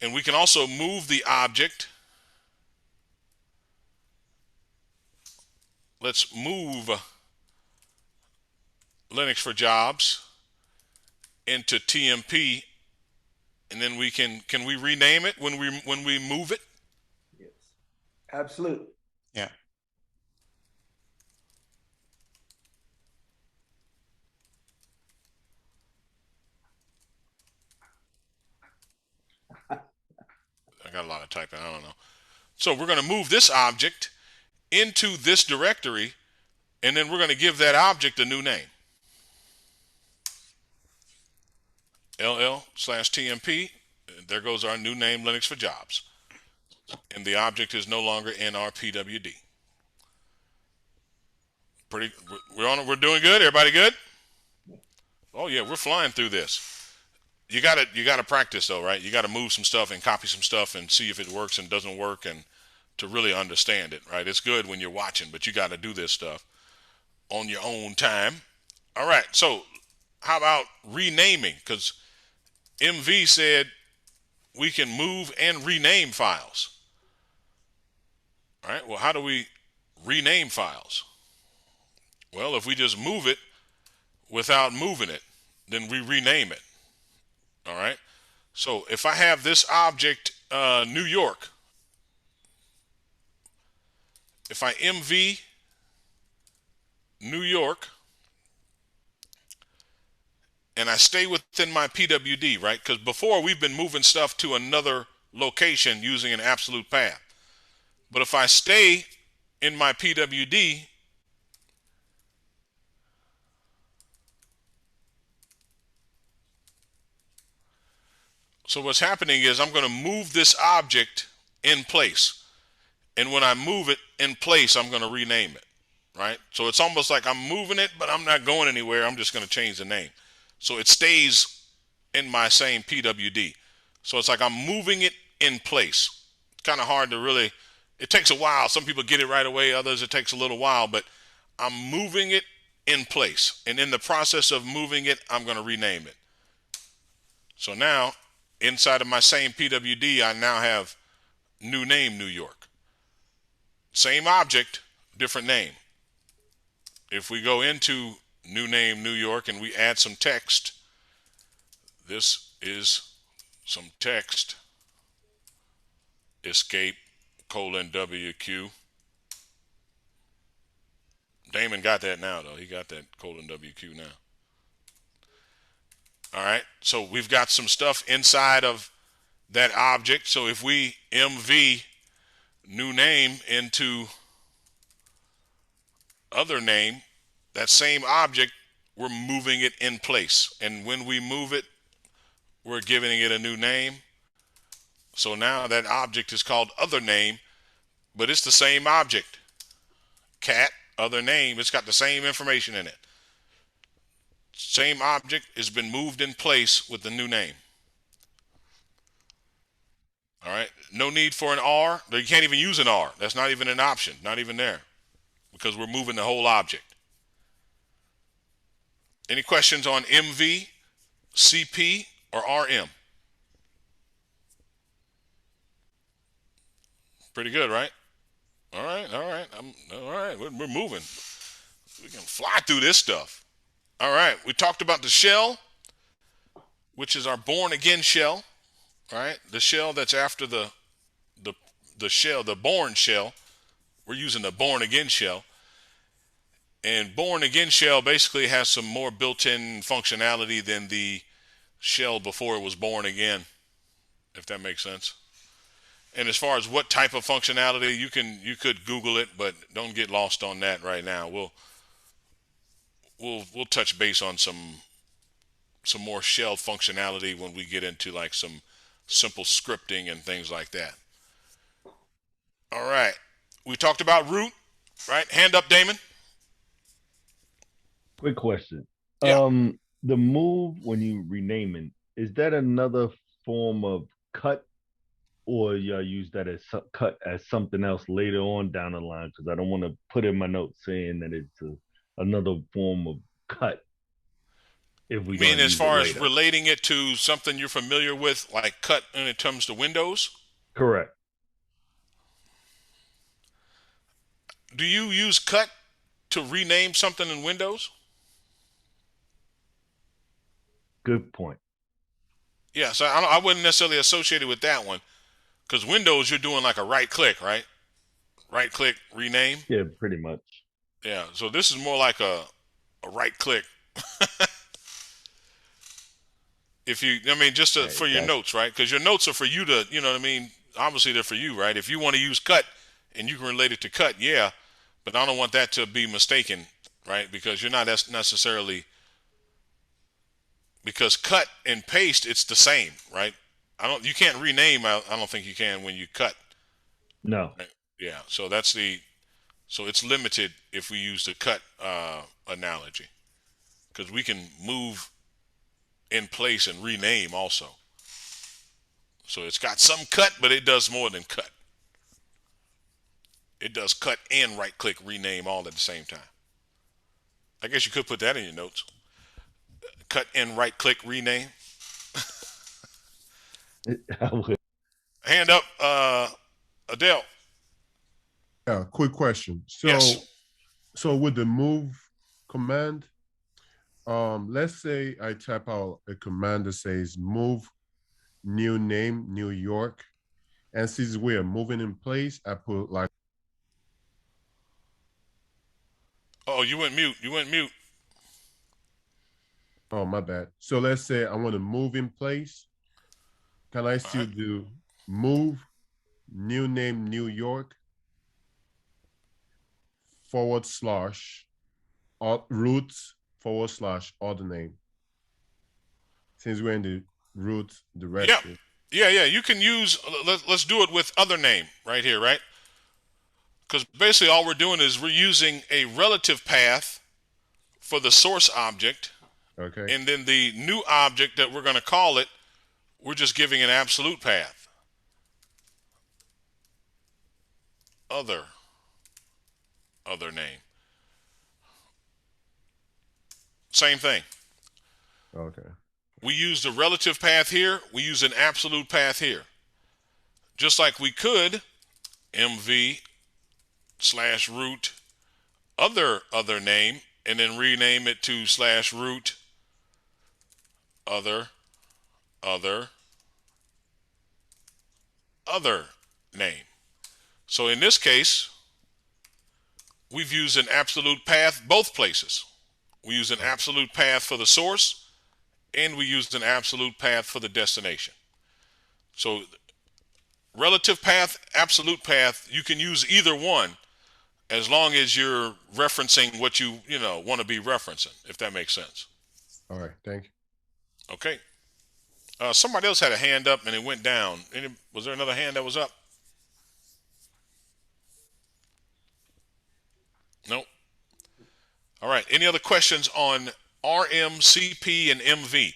And we can also move the object. Let's move Linux for Jobs into TMP, and then we can we rename it when we move it? Yes. Absolutely. Yeah. I got a lot of typing. I don't know. So we're going to move this object into this directory, and then we're going to give that object a new name. LL/TMP. There goes our new name, Linux for Jobs. And the object is no longer in our PWD. We're doing good. Everybody good? Oh yeah, we're flying through this. You gotta practice though, right? You gotta move some stuff and copy some stuff and see if it works and doesn't work, and to really understand it, right? It's good when you're watching, but you gotta do this stuff on your own time. All right, so how about renaming? Because MV said we can move and rename files. All right, well, how do we rename files? Well, if we just move it without moving it, then we rename it. All right, so if I have this object, New York, if I MV New York, and I stay within my PWD, right? Because before we've been moving stuff to another location using an absolute path. But if I stay in my PWD, so what's happening is I'm going to move this object in place. And when I move it in place, I'm going to rename it, right? So it's almost like I'm moving it, but I'm not going anywhere. I'm just going to change the name. So it stays in my same PWD. So it's like I'm moving it in place. It's kind of hard to really, it takes a while. Some people get it right away. Others, it takes a little while, but I'm moving it in place. And in the process of moving it, I'm going to rename it. So now, inside of my same PWD, I now have new name New York. Same object, different name. If we go into new name New York and we add some text, this is some text, escape :WQ. Damon got that now though. He got that :WQ now. All right, so we've got some stuff inside of that object. So if we MV new name into other name, that same object, we're moving it in place. And when we move it, we're giving it a new name. So now that object is called other name, but it's the same object. Cat, other name, it's got the same information in it. Same object has been moved in place with the new name. All right, no need for an R. You can't even use an R. That's not even an option, not even there, because we're moving the whole object. Any questions on MV, CP, or RM? Pretty good, right? All right. All right. We're moving. We can fly through this stuff. All right. We talked about the shell, which is our born again shell. All right. The shell that's after the shell, the born shell. We're using the born again shell. And born again shell basically has some more built-in functionality than the shell before it was born again, if that makes sense. And as far as what type of functionality, you could Google it, but don't get lost on that right now. We'll touch base on some more shell functionality when we get into like some simple scripting and things like that. All right. We talked about root, right? Hand up, Damon. Quick question. Yeah. The move when you renaming, is that another form of cut, or y'all use that as cut as something else later on down the line? Because I don't want to put in my notes saying that it's another form of cut. If we mean as far as later. relating it to something you're familiar with, like cut when it comes to Windows? Correct. Do you use cut to rename something in Windows? Good point. Yeah, so I wouldn't necessarily associate it with that one, because Windows you're doing like a right click, right? Right click, rename. Yeah, pretty much. Yeah, so this is more like a right click. If you, I mean, just Right, for your notes, right? Because your notes are for you to, you know what I mean? Obviously, they're for you, right? If you want to use cut and you can relate it to cut, yeah, but I don't want that to be mistaken, right? Because you're not necessarily, because cut and paste, it's the same, right? You can't rename, I don't think you can when you cut. No. Right? Yeah, so so it's limited if we use the cut analogy, because we can move in place and rename also. So it's got some cut, but it does more than cut. It does cut and right click rename all at the same time. I guess you could put that in your notes. Cut and right click rename. I would. Hand up, Adele. Yeah, quick question. Yes. So with the move command, let's say I type out a command that says move new name New York, and since we're moving in place, I put like. Oh, you went mute. You went mute. Oh, my bad. So let's say I want to move in place. Can I still do move new name New York / roots / other name? Since we're in the root directory. Yeah. You can use, let's do it with other name right here, right? Because basically all we're doing is we're using a relative path for the source object. Okay. And then the new object that we're going to call it, we're just giving an absolute path. Other name. Same thing. Okay. We use the relative path here. We use an absolute path here. Just like we could mv / root other name and then rename it to / root other name. So in this case, we've used an absolute path both places. We use an absolute path for the source and we used an absolute path for the destination. So relative path, absolute path, you can use either one as long as you're referencing what you want to be referencing, if that makes sense. All right, thank you. Okay. Somebody else had a hand up and it went down. Was there another hand that was up? Nope. All right. Any other questions on RM, CP, and MV?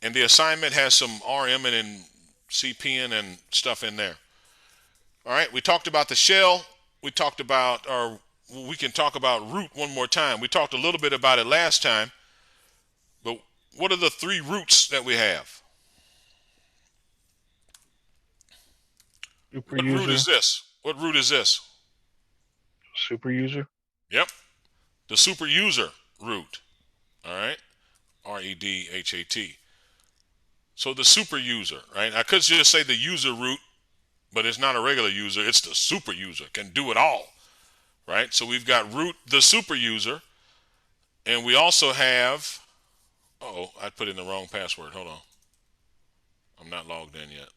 And the assignment has some RM and CP and stuff in there. All right. We talked about the shell. We talked about, or we can talk about root one more time. We talked a little bit about it last time. But what are the 3 roots that we have? Super What user. root is this? What root is this? Super user. Yep. The super user root. All right. REDHAT. So the super user, right? I could just say the user root, but it's not a regular user. It's the super user, can do it all, right? So we've got root, the super user, and we also have, I put in the wrong password. Hold on. I'm not logged in yet.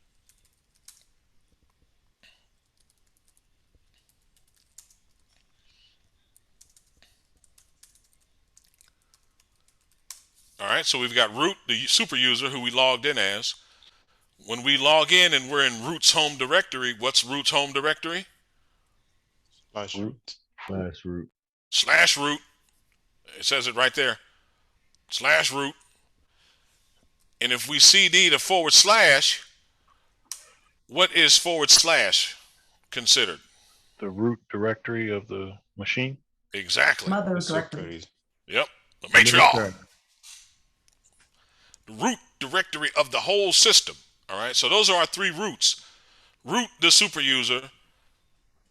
All right, so we've got root, the super user who we logged in as. When we log in and we're in root's home directory, what's root's home directory? /root. /root. /root. It says it right there. /root. And if we CD to /, what is / considered? The root directory of the machine. Exactly. Mother directory. Yep. The matriarch. The root directory of the whole system. All right. So those are our 3 roots. Root, the super user,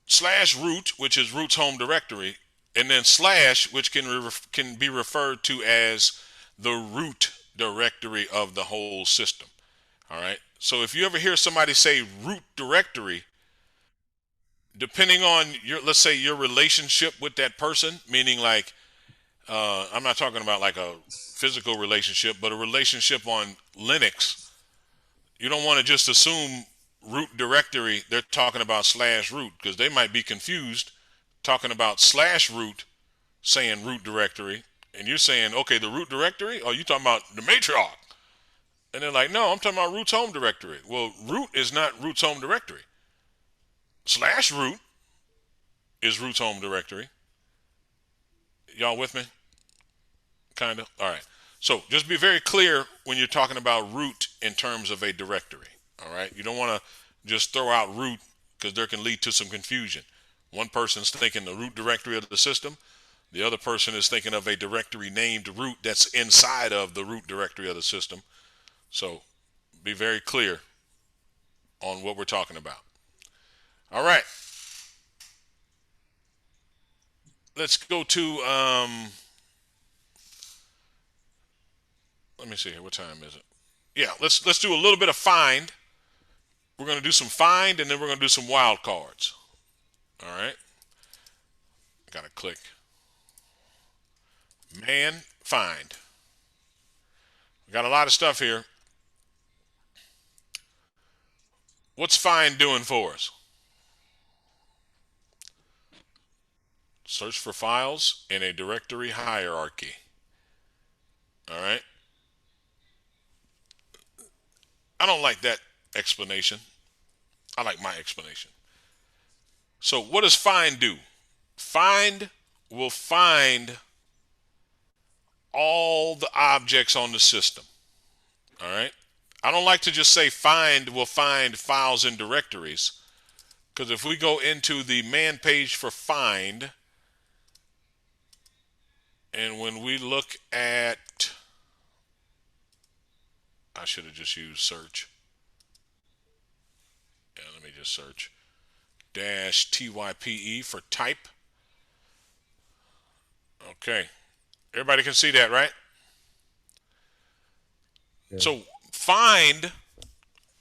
/root, which is root's home directory, and then /, which can be referred to as the root directory of the whole system. All right. So if you ever hear somebody say root directory, depending on your, let's say your relationship with that person, meaning like, I'm not talking about like a physical relationship, but a relationship on Linux, you don't want to just assume root directory, they're talking about /root, because they might be confused talking about /root, saying root directory, and you're saying, okay, the root directory, or you talking about the matriarch? And they're like, no, I'm talking about root's home directory. Well, root is not root's home directory. /root is root's home directory. Y'all with me? Kind of? All right. So just be very clear when you're talking about root in terms of a directory. All right. You don't want to just throw out root, because there can lead to some confusion. One person's thinking the root directory of the system. The other person is thinking of a directory named root that's inside of the root directory of the system. So be very clear on what we're talking about. All right. Let's go to, let me see here. What time is it? Yeah, let's do a little bit of find. We're going to do some find, and then we're going to do some wildcards. All right. Got to click. Man, find. We got a lot of stuff here. What's find doing for us? Search for files in a directory hierarchy. All right. I don't like that explanation. I like my explanation. So what does find do? Find will find all the objects on the system. All right. I don't like to just say find will find files and directories, because if we go into the man page for find, and when we look at, I should have just used search. Yeah, let me just search. -type for type. Okay. Everybody can see that, right? Yeah. So find,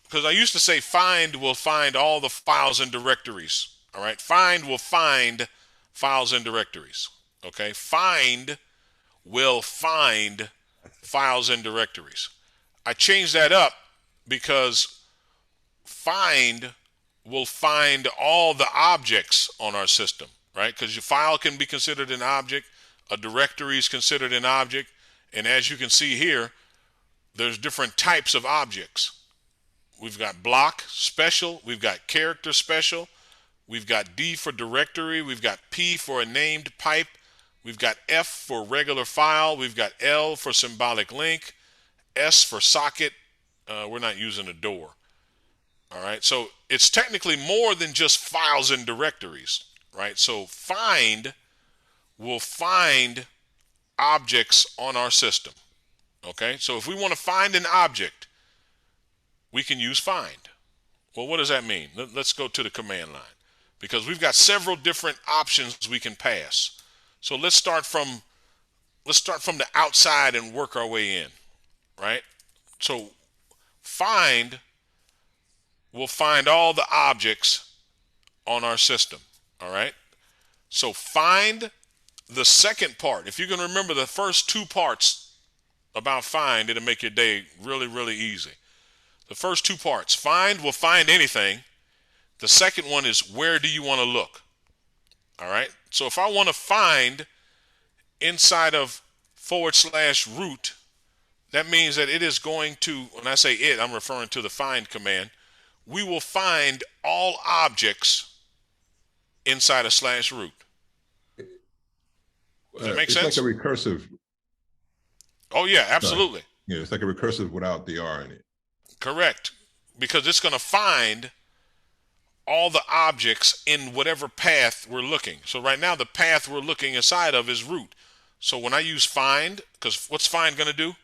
because I used to say find will find all the files and directories. All right. Find will find files and directories. Okay. Find will find files and directories. I changed that up because find will find all the objects on our system, right? Because your file can be considered an object, a directory is considered an object, and as you can see here, there's different types of objects. We've got block special, we've got character special, we've got D for directory, we've got P for a named pipe, we've got F for regular file, we've got L for symbolic link, S for socket. We're not using a door. All right, so it's technically more than just files and directories, right? So find will find objects on our system. Okay, so if we want to find an object, we can use find. Well, what does that mean? Let's go to the command line, because we've got several different options we can pass. So let's start from the outside and work our way in, right? So find will find all the objects on our system. All right. So find, the second part. If you can remember the first two parts about find, it'll make your day really, really easy. The first two parts, find will find anything. The second one is, where do you want to look? All right. So if I want to find inside of /root, that means that it is going to, when I say it, I'm referring to the find command. We will find all objects inside of /root. Does that make sense? It's like a recursive. Oh yeah, absolutely. Yeah, it's like a recursive without the R in it. Correct. Because it's going to find all the objects in whatever path we're looking. So right now the path we're looking inside of is root. So when I use find, because what's find going to do?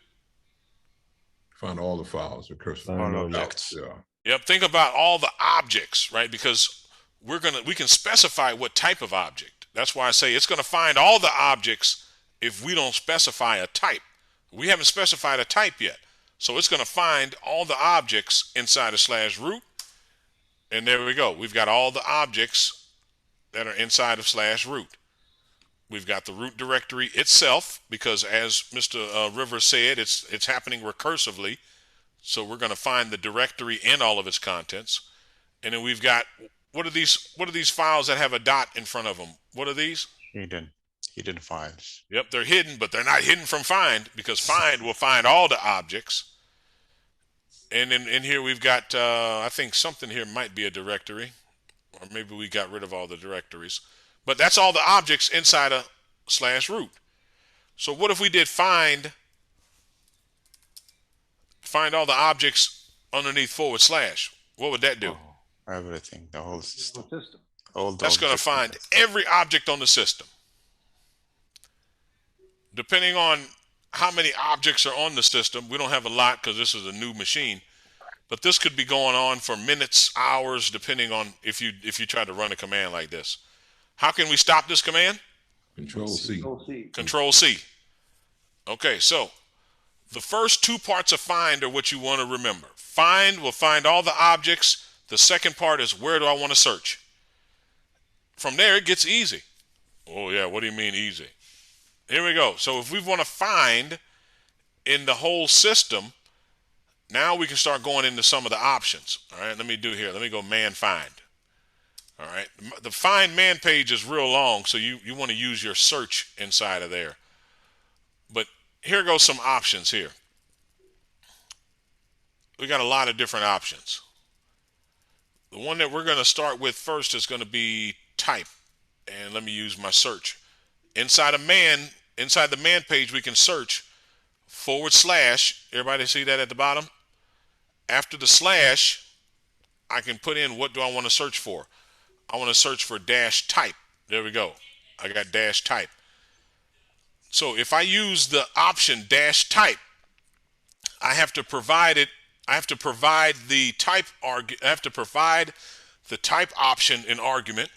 Find all the files, recursive. Find all objects. Yeah. Yep, think about all the objects, right? Because we can specify what type of object. That's why I say it's going to find all the objects if we don't specify a type. We haven't specified a type yet. So it's going to find all the objects inside of slash root. And there we go. We've got all the objects that are inside of slash root. We've got the root directory itself, because as Mr. Rivers said, it's happening recursively. So we're going to find the directory and all of its contents. And then we've got, what are these files that have a dot in front of them? What are these? Hidden files. Yep, they're hidden, but they're not hidden from find, because find will find all the objects. And then in here we've got, I think something here might be a directory, or maybe we got rid of all the directories. But that's all the objects inside of slash root. So what if we did find all the objects underneath // What would that do? Oh, everything, the whole system. That's going to find every object on the system. Depending on how many objects are on the system, we don't have a lot because this is a new machine, but this could be going on for minutes, hours, depending on if you try to run a command like this. How can we stop this command? Control C. Control C. Okay, so the first two parts of find are what you want to remember. Find will find all the objects. The second part is, where do I want to search? From there, it gets easy. Oh yeah, what do you mean easy? Here we go. So if we want to find in the whole system, now we can start going into some of the options. All right, let me do here. Let me go man find. All right, the find man page is real long, so you want to use your search inside of there. But here goes some options here. We got a lot of different options. The one that we're going to start with first is going to be type. And let me use my search. Inside the man page, we can search /. Everybody see that at the bottom? After the slash, I can put in, what do I want to search for? I want to search for -type. There we go. I got -type. So if I use the option -type, I have to provide it. I have to provide the type option in argument,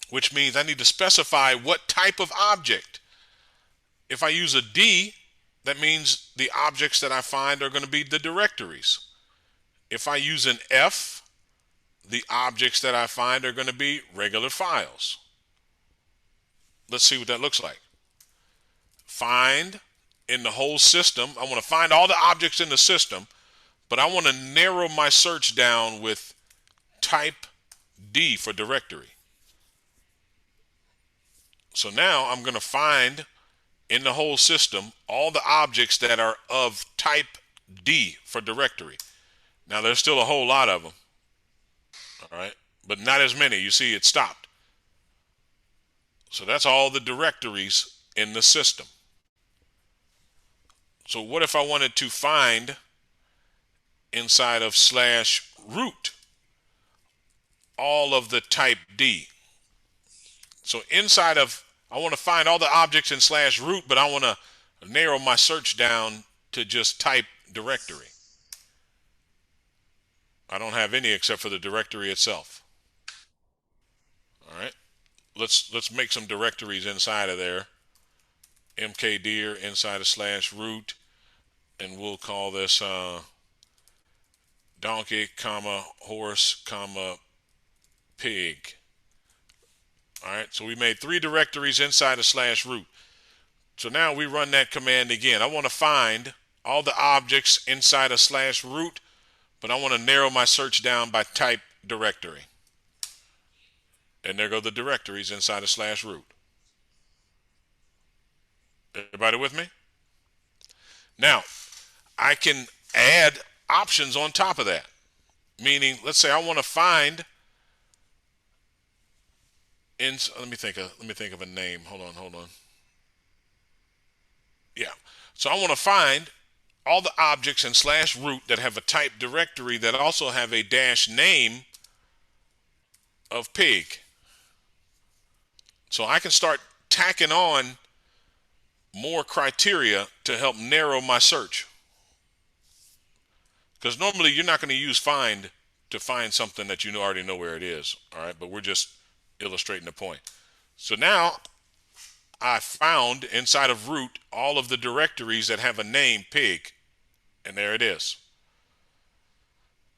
which means I need to specify what type of object. If I use a D, that means the objects that I find are going to be the directories. If I use an F, the objects that I find are going to be regular files. Let's see what that looks like. Find in the whole system. I want to find all the objects in the system, but I want to narrow my search down with type D for directory. So now I'm going to find in the whole system all the objects that are of type D for directory. Now there's still a whole lot of them. All right, but not as many. You see, it stopped. So that's all the directories in the system. So what if I wanted to find inside of /root all of the type D? So inside of, I want to find all the objects in /root, but I want to narrow my search down to just type directory. I don't have any except for the directory itself. All right, let's make some directories inside of there. mkdir inside of /root, and we'll call this donkey, horse, pig. All right, so we made 3 directories inside of /root. So now we run that command again. I want to find all the objects inside of /root, but I want to narrow my search down by type directory. And there go the directories inside of /root. Everybody with me? Now, I can add options on top of that. Meaning, let's say I want to find let me think of a name. Hold on. Yeah. So I want to find all the objects in /root that have a type directory that also have a -name of pig. So I can start tacking on more criteria to help narrow my search. Because normally you're not going to use find to find something that you already know where it is. All right, but we're just illustrating the point. So now I found inside of root all of the directories that have a name pig, and there it is.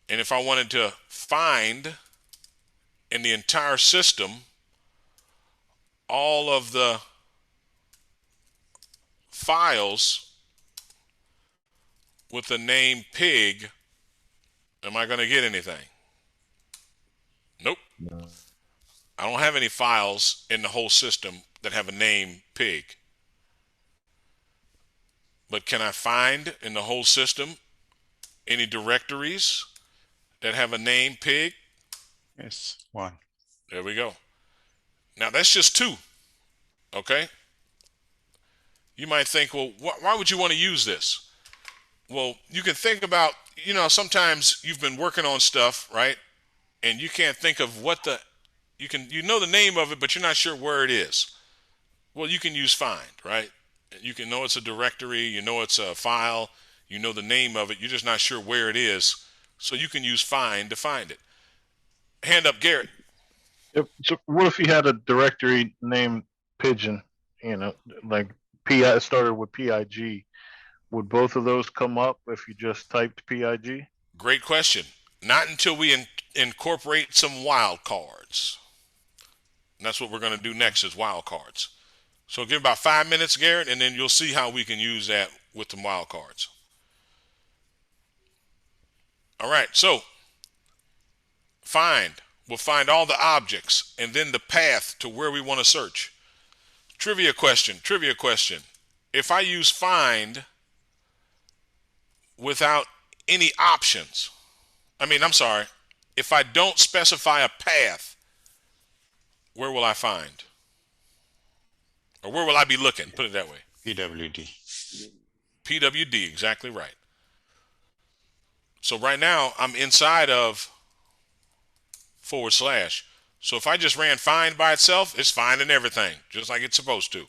And if I wanted to find in the entire system all of the files with the name pig, am I going to get anything? Nope. No. I don't have any files in the whole system that have a name pig. But can I find in the whole system any directories that have a name pig? Yes, one. There we go. Now that's just two. Okay? You might think, well, why would you want to use this? Well, you can think about, sometimes you've been working on stuff, right? And you can't think of you know the name of it, but you're not sure where it is. Well, you can use find, right? You can know it's a directory, you know it's a file, you know the name of it, you're just not sure where it is. So you can use find to find it. Hand up, Garrett. So what if you had a directory named Pigeon, like PI started with PIG? Would both of those come up if you just typed PIG? Great question. Not until we incorporate some wildcards. And that's what we're going to do next is wildcards. So give about 5 minutes, Garrett, and then you'll see how we can use that with the wildcards. All right, so find. We'll find all the objects and then the path to where we want to search. Trivia question. If I use find without any options, if I don't specify a path, where will I find? Or where will I be looking? Put it that way. PWD. PWD, exactly right. So right now I'm inside of /. So if I just ran find by itself, it's finding everything, just like it's supposed to.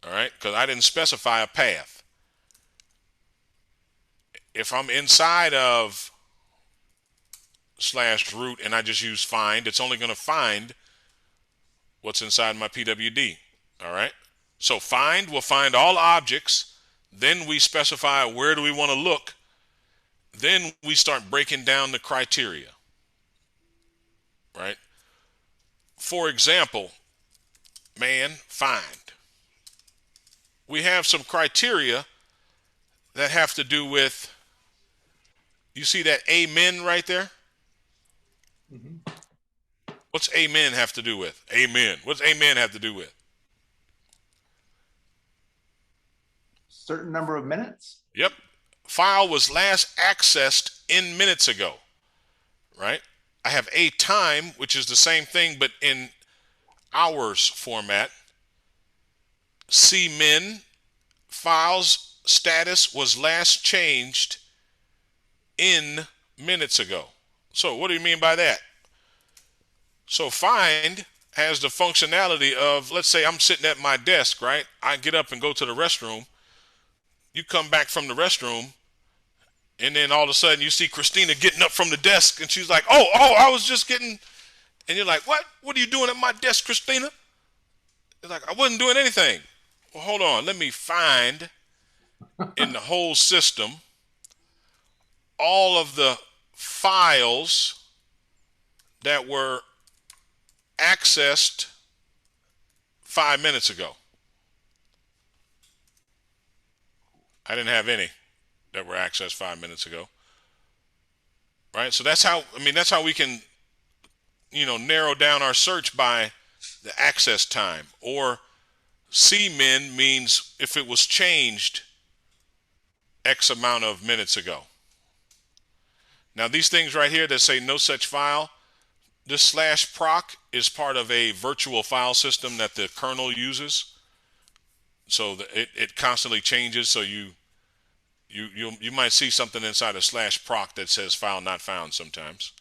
All right, because I didn't specify a path. If I'm inside of /root and I just use find, it's only going to find what's inside my PWD. All right, so find will find all objects. Then we specify where do we want to look. Then we start breaking down the criteria. Right? For example, find. We have some criteria that have to do with, you see that amen right there? Mm-hmm. What's amen have to do with? Amen. What's amen have to do with? Certain number of minutes? Yep. File was last accessed in minutes ago. Right? I have a time, which is the same thing, but in hours format. cmin, files status was last changed in minutes ago. So what do you mean by that? So find has the functionality of, let's say I'm sitting at my desk, right? I get up and go to the restroom. You come back from the restroom, and then all of a sudden you see Christina getting up from the desk, and she's like, oh, I was just getting, and you're like, what? What are you doing at my desk, Christina? It's like, I wasn't doing anything. Well, hold on. Let me find in the whole system all of the files that were accessed 5 minutes ago. I didn't have any that were accessed 5 minutes ago. Right? So that's how we can, narrow down our search by the access time. Or cmin means if it was changed X amount of minutes ago. Now these things right here that say no such file, this /proc is part of a virtual file system that the kernel uses. So it constantly changes. So you might see something inside of /proc that says file not found sometimes.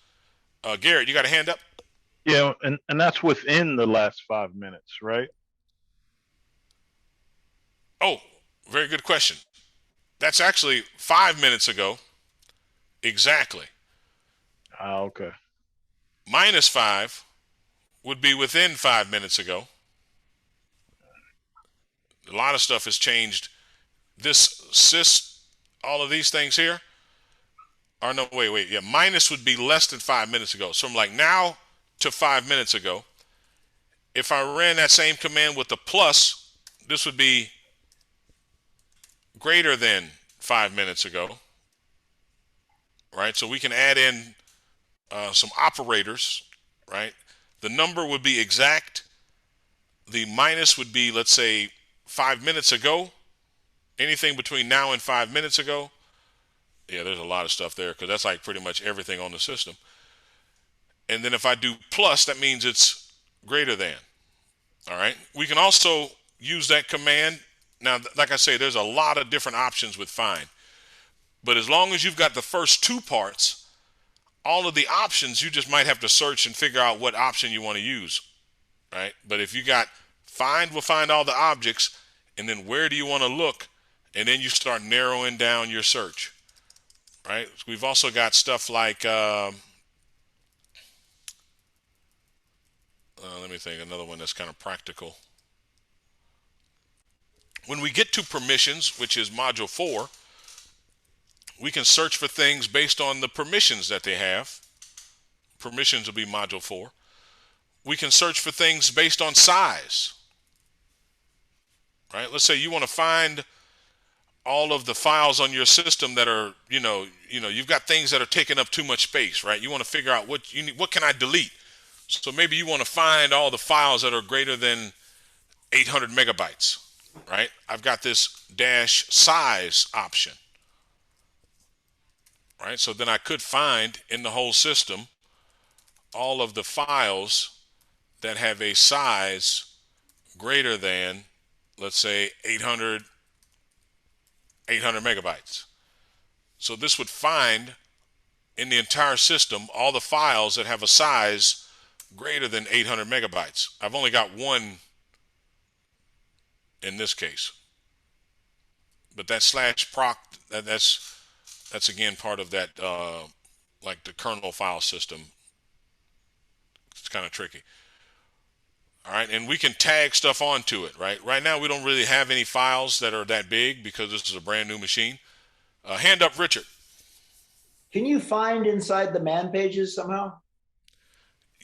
Garrett, you got a hand up? Yeah, and that's within the last 5 minutes, right? Oh, very good question. That's actually 5 minutes ago. Exactly. Okay. -5 would be within 5 minutes ago. A lot of stuff has changed. This sys, all of these things here, or no, wait, yeah, minus would be less than 5 minutes ago. So from like now to 5 minutes ago, if I ran that same command with the plus, this would be greater than 5 minutes ago, right? So we can add in some operators, right? The number would be exact. The minus would be, let's say, 5 minutes ago. Anything between now and 5 minutes ago. Yeah, there's a lot of stuff there because that's like pretty much everything on the system. And then if I do plus, that means it's greater than. All right. We can also use that command. Now, like I say, there's a lot of different options with find. But as long as you've got the first two parts, all of the options, you just might have to search and figure out what option you want to use. Right. But if you got find will find all the objects, and then where do you want to look? And then you start narrowing down your search. Right. We've also got stuff like, let me think, another one that's kind of practical. When we get to permissions, which is module 4, we can search for things based on the permissions that they have. Permissions will be module 4. We can search for things based on size. Right? Let's say you want to find all of the files on your system that are, you've got things that are taking up too much space, right? You want to figure out what you need, what can I delete? So maybe you want to find all the files that are greater than 800 megabytes, right? I've got this dash size option, right? So then I could find in the whole system all of the files that have a size greater than, let's say, 800 megabytes. So this would find in the entire system all the files that have a size greater than 800 megabytes. I've only got one in this case. But that slash proc, that's again part of that, like the kernel file system. It's kind of tricky. All right, and we can tag stuff onto it, right? Right now we don't really have any files that are that big because this is a brand new machine. Hand up, Richard. Can you find inside the man pages somehow?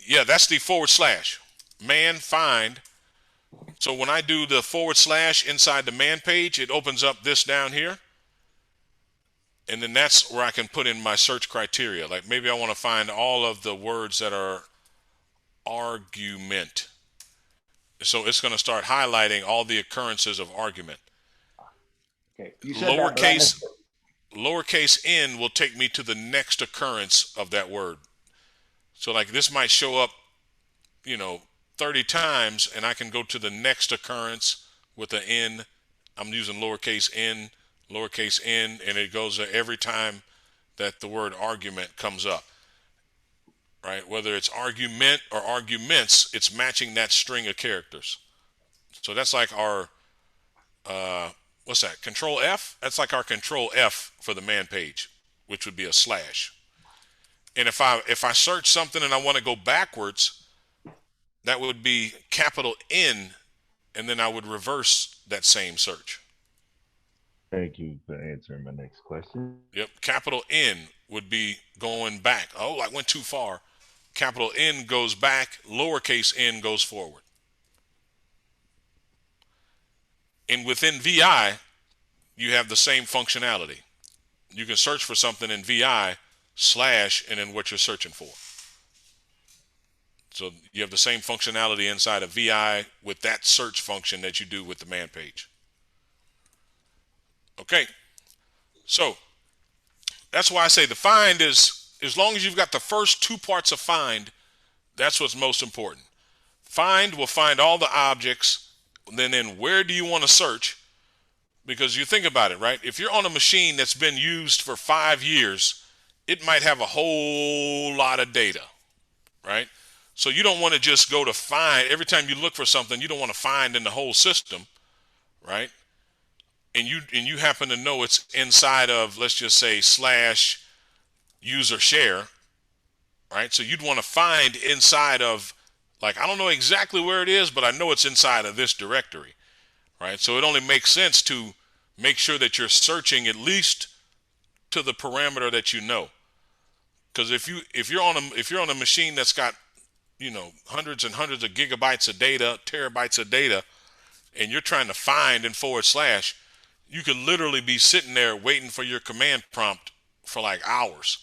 Yeah, that's the / man find. So when I do the / inside the man page, it opens up this down here. And then that's where I can put in my search criteria. Like maybe I want to find all of the words that are argument. So it's going to start highlighting all the occurrences of argument. Okay. Lowercase n will take me to the next occurrence of that word. So like this might show up, 30 times, and I can go to the next occurrence with an n. I'm using lowercase n, and it goes every time that the word argument comes up. Right? Whether it's argument or arguments, it's matching that string of characters. So that's like our, what's that? Control F? That's like our Control F for the man page, which would be a slash. And if I search something and I want to go backwards, that would be capital N, and then I would reverse that same search. Thank you for answering my next question. Yep, capital N would be going back. Oh, I went too far. Capital N goes back, lowercase n goes forward. And within VI, you have the same functionality. You can search for something in VI / and then what you're searching for. So you have the same functionality inside of VI with that search function that you do with the man page. Okay, so that's why I say the find is, as long as you've got the first two parts of find, that's what's most important. Find will find all the objects, then where do you want to search? Because you think about it, right? If you're on a machine that's been used for 5 years, it might have a whole lot of data, right? So you don't want to just go to find. Every time you look for something, you don't want to find in the whole system, right? And you happen to know it's inside of, let's just say, /user share, right? So you'd want to find inside of, like, I don't know exactly where it is, but I know it's inside of this directory, right? So it only makes sense to make sure that you're searching at least to the parameter that you know. Because if you're on a machine that's got, you know, hundreds and hundreds of gigabytes of data, terabytes of data, and you're trying to find in /, you could literally be sitting there waiting for your command prompt for like hours,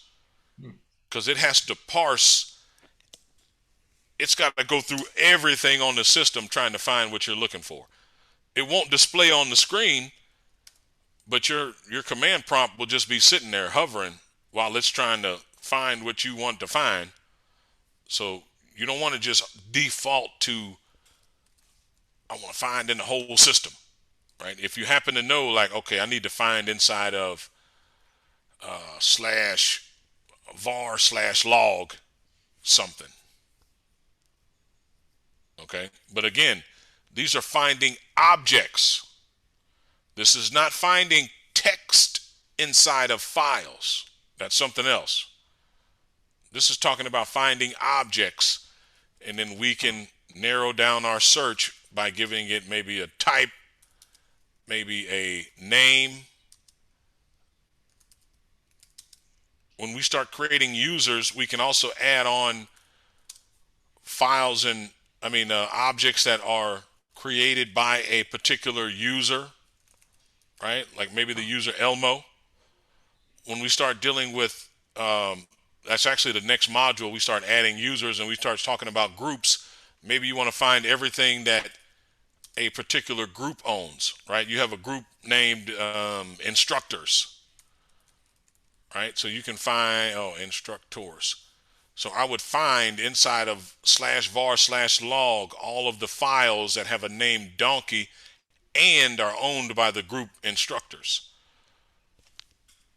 because it has to parse. It's got to go through everything on the system trying to find what you're looking for. It won't display on the screen, but your command prompt will just be sitting there hovering while it's trying to find what you want to find. So you don't want to just default to, I want to find in the whole system, right? If you happen to know, like, okay, I need to find inside of /var/log something. Okay, but again, these are finding objects. This is not finding text inside of files. That's something else. This is talking about finding objects, and then we can narrow down our search by giving it maybe a type, maybe a name. When we start creating users, we can also add on files and objects that are created by a particular user, right? Like maybe the user Elmo. When we start dealing with, that's actually the next module, we start adding users and we start talking about groups. Maybe you want to find everything that a particular group owns, right? You have a group named instructors, right? So you can find, instructors. So I would find inside of /var/log all of the files that have a name donkey and are owned by the group instructors.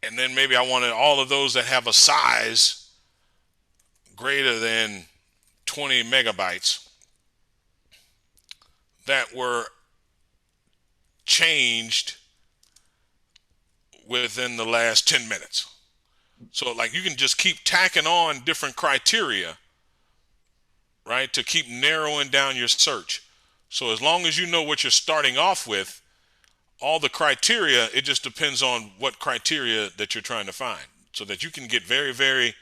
And then maybe I wanted all of those that have a size greater than 20 megabytes that were changed within the last 10 minutes. So like you can just keep tacking on different criteria, right, to keep narrowing down your search. So as long as you know what you're starting off with, all the criteria, it just depends on what criteria that you're trying to find, so that you can get very, very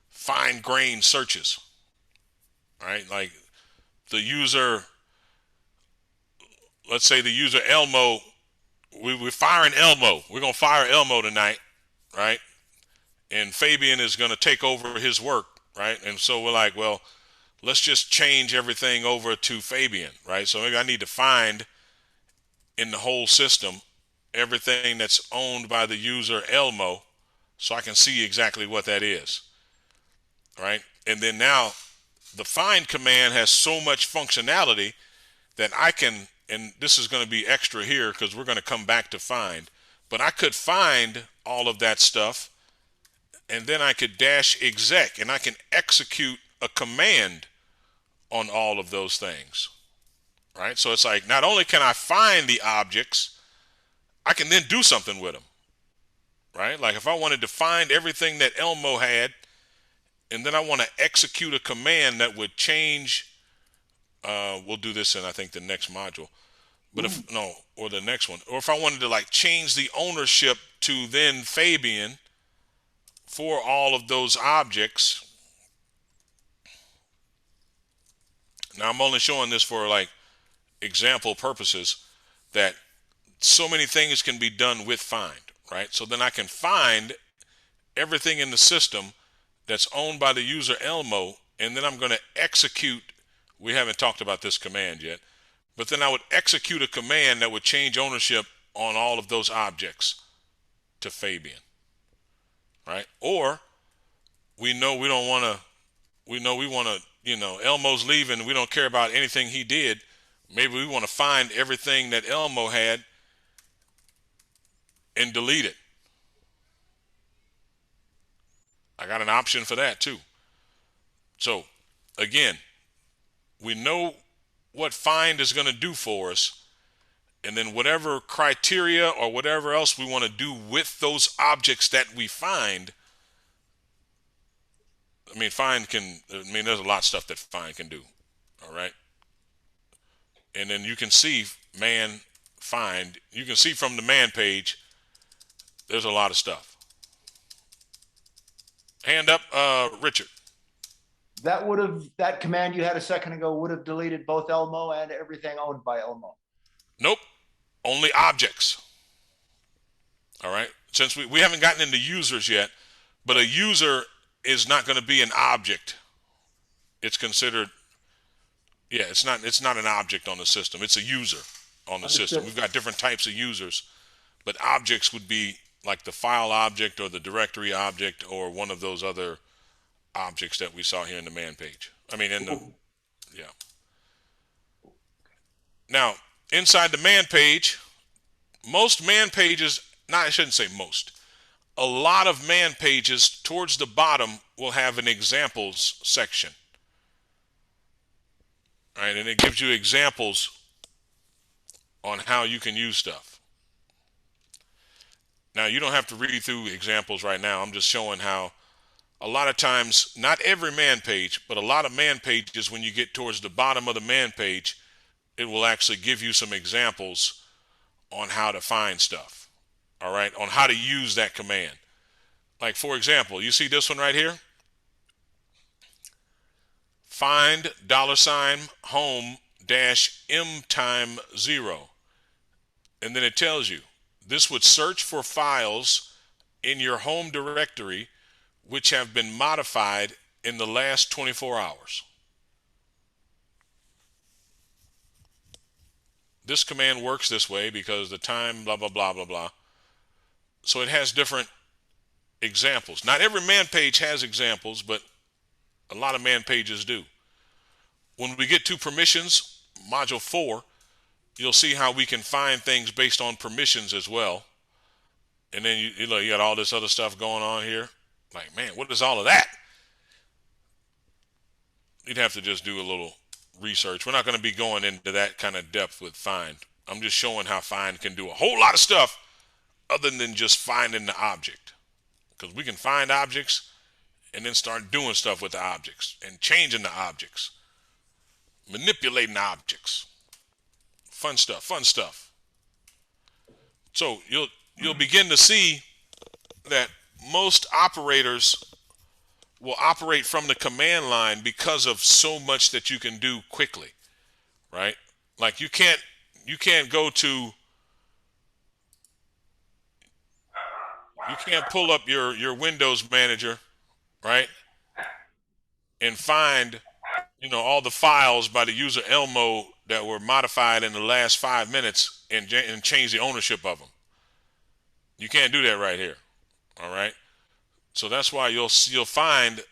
fine-grained searches, right? Like the user, let's say the user Elmo, we're firing Elmo. We're going to fire Elmo tonight, right? And Fabian is going to take over his work, right? And so we're like, well, let's just change everything over to Fabian, right? So maybe I need to find in the whole system everything that's owned by the user Elmo, so I can see exactly what that is, right? And then now the find command has so much functionality that I can, and this is going to be extra here because we're going to come back to find, but I could find all of that stuff, and then I could -exec and I can execute a command on all of those things, right? So it's like, not only can I find the objects, I can then do something with them, right? Like if I wanted to find everything that Elmo had, and then I want to execute a command that would change, we'll do this in, I think, the next module, but or the next one, or if I wanted to like change the ownership to then Fabian for all of those objects. Now I'm only showing this for like example purposes, that so many things can be done with find, right? So then I can find everything in the system that's owned by the user Elmo, and then I'm going to execute, we haven't talked about this command yet, but then I would execute a command that would change ownership on all of those objects to Fabian, right? Or we know we don't want to, we want to, Elmo's leaving, we don't care about anything he did. Maybe we want to find everything that Elmo had and delete it. I got an option for that too. So again, we know what find is going to do for us, and then whatever criteria or whatever else we want to do with those objects that we find. Find can, there's a lot of stuff that find can do. All right. And then you can see, man, find, you can see from the man page, there's a lot of stuff. Hand up, Richard. That command you had a second ago would have deleted both Elmo and everything owned by Elmo. Nope, only objects. All right, since we haven't gotten into users yet, but a user is not going to be an object. It's considered, yeah, it's not an object on the system. It's a user on the system. We've got different types of users, but objects would be like the file object or the directory object or one of those other objects that we saw here in the man page. I mean, yeah. Now, inside the man page, most man pages, I shouldn't say most, a lot of man pages towards the bottom will have an examples section. Right, and it gives you examples on how you can use stuff. Now, you don't have to read through examples right now. I'm just showing how a lot of times, not every man page, but a lot of man pages, when you get towards the bottom of the man page, it will actually give you some examples on how to find stuff. All right, on how to use that command. Like, for example, you see this one right here? Find $home -m time 0. And then it tells you this would search for files in your home directory which have been modified in the last 24 hours. This command works this way because the time blah blah blah blah blah. So it has different examples. Not every man page has examples, but a lot of man pages do. When we get to permissions, module 4, you'll see how we can find things based on permissions as well. And then you got all this other stuff going on here. Like, man, what is all of that? You'd have to just do a little research. We're not going to be going into that kind of depth with find. I'm just showing how find can do a whole lot of stuff other than just finding the object. Because we can find objects and then start doing stuff with the objects and changing the objects, manipulating objects. Fun stuff, fun stuff. So you'll begin to see that most operators will operate from the command line because of so much that you can do quickly, right? Like you can't pull up your Windows manager, right? And find, all the files by the user Elmo that were modified in the last 5 minutes and change the ownership of them. You can't do that right here. All right. So that's why you'll find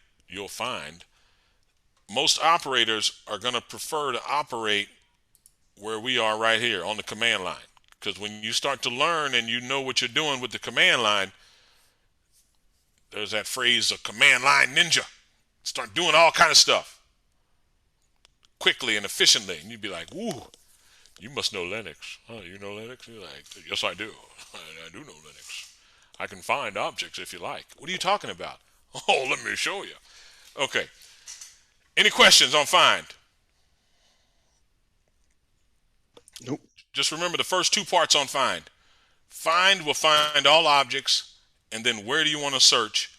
most operators are going to prefer to operate where we are right here on the command line. Because when you start to learn and you know what you're doing with the command line, there's that phrase, a command line ninja. Start doing all kind of stuff quickly and efficiently. And you'd be like, ooh, you must know Linux. Oh, you know Linux? You're like, yes, I do. I do know Linux. I can find objects if you like. What are you talking about? Oh, let me show you. Okay. Any questions on find? Nope. Just remember the first 2 parts on find. Find will find all objects, and then where do you want to search?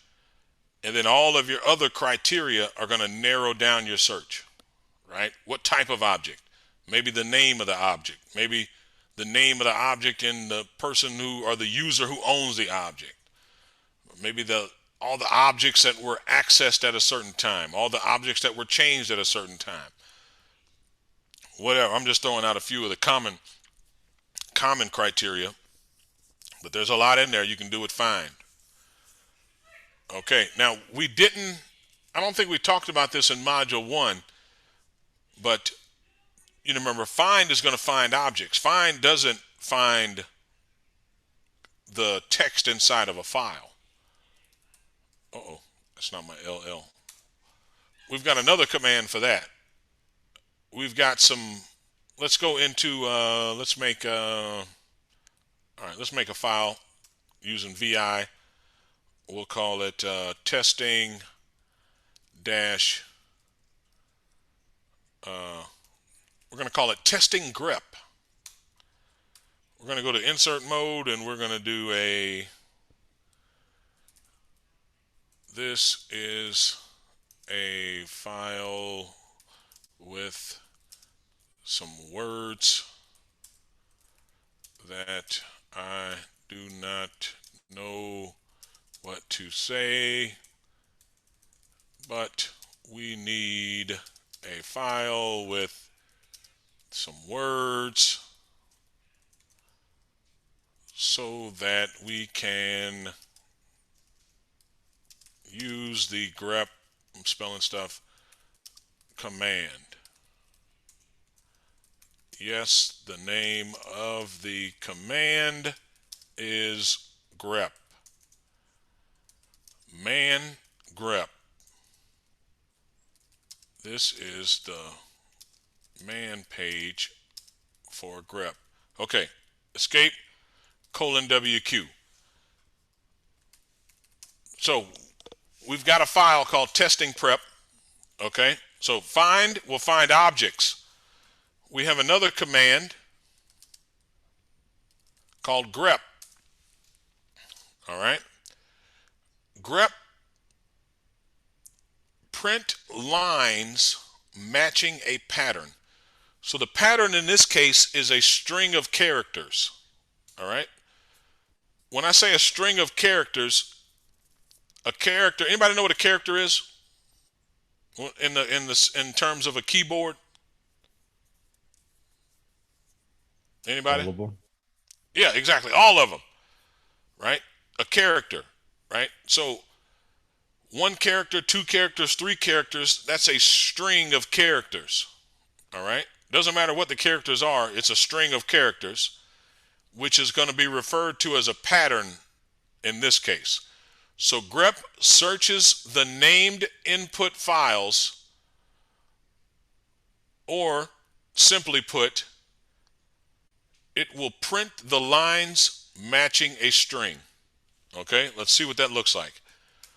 And then all of your other criteria are going to narrow down your search, right? What type of object? Maybe the name of the object. Maybe the name of the object and the person or the user who owns the object. Maybe all the objects that were accessed at a certain time, all the objects that were changed at a certain time. Whatever. I'm just throwing out a few of the common criteria, but there's a lot in there you can do with find. Okay. Now I don't think we talked about this in module 1, but remember, find is going to find objects. Find doesn't find the text inside of a file. Uh-oh, that's not my LL. We've got another command for that. We've got let's go into, let's make a file using VI. We'll call it testing dash, we're going to call it testing grep. we're going to go to insert mode, and we're going to do this is a file with some words that I do not know what to say, but we need a file with some words so that we can use the grep, I'm spelling stuff, command. Yes, the name of the command is grep. Man grep. This is the man page for grep. Okay, escape, :WQ. So we've got a file called testing prep. Okay, so we'll find objects. We have another command called grep. All right, grep print lines matching a pattern. So the pattern in this case is a string of characters. All right, when I say a string of characters, a character, anybody know what a character is in terms of a keyboard? Anybody? All of them. Yeah, exactly. All of them, right? A character, right? So one character, two characters, three characters, that's a string of characters, all right? Doesn't matter what the characters are, it's a string of characters, which is going to be referred to as a pattern in this case. So grep searches the named input files, or simply put, it will print the lines matching a string. Okay, let's see what that looks like.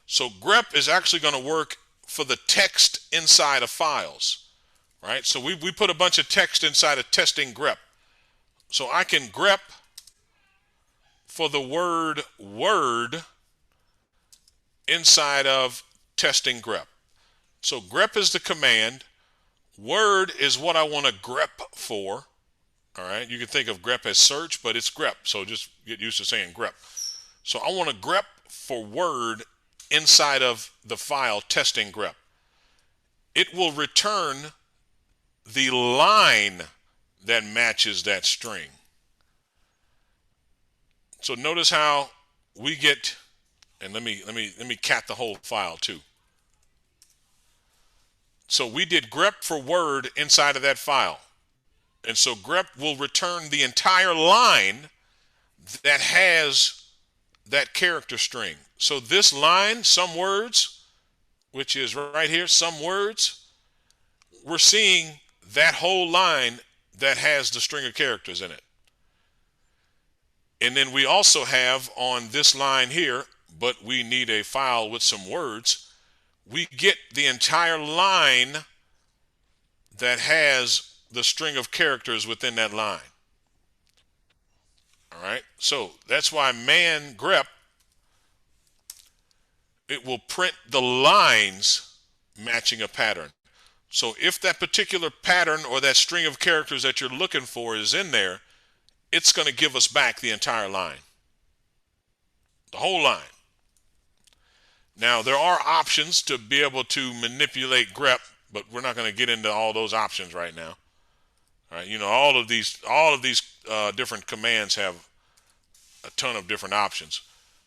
So grep is actually going to work for the text inside of files, right? So we put a bunch of text inside of testing grep. So I can grep for the word word inside of testing grep. So grep is the command. Word is what I want to grep for. All right, you can think of grep as search, but it's grep. So just get used to saying grep. So I want to grep for word inside of the file testing grep. It will return the line that matches that string. So notice how we get, and let me cat the whole file too. So we did grep for word inside of that file. And so grep will return the entire line that has that character string. So this line, some words, which is right here, some words, we're seeing that whole line that has the string of characters in it. And then we also have on this line here, but we need a file with some words, we get the entire line that has the string of characters within that line. All right, so that's why man grep, it will print the lines matching a pattern. So if that particular pattern or that string of characters that you're looking for is in there, it's going to give us back the entire line, the whole line. Now there are options to be able to manipulate grep, but we're not going to get into all those options right now. All right, you know, all of these different commands have a ton of different options,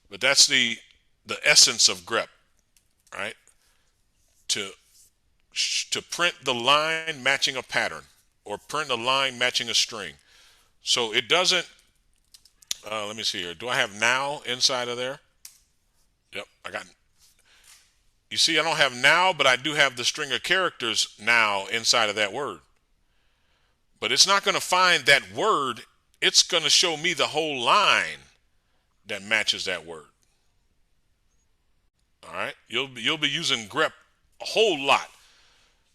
but that's the essence of grep, right? To print the line matching a pattern, or print a line matching a string. So it doesn't. Let me see here. Do I have now inside of there? Yep, I got. You see, I don't have now, but I do have the string of characters now inside of that word. But it's not going to find that word. It's going to show me the whole line that matches that word. All right, you'll be using grep a whole lot,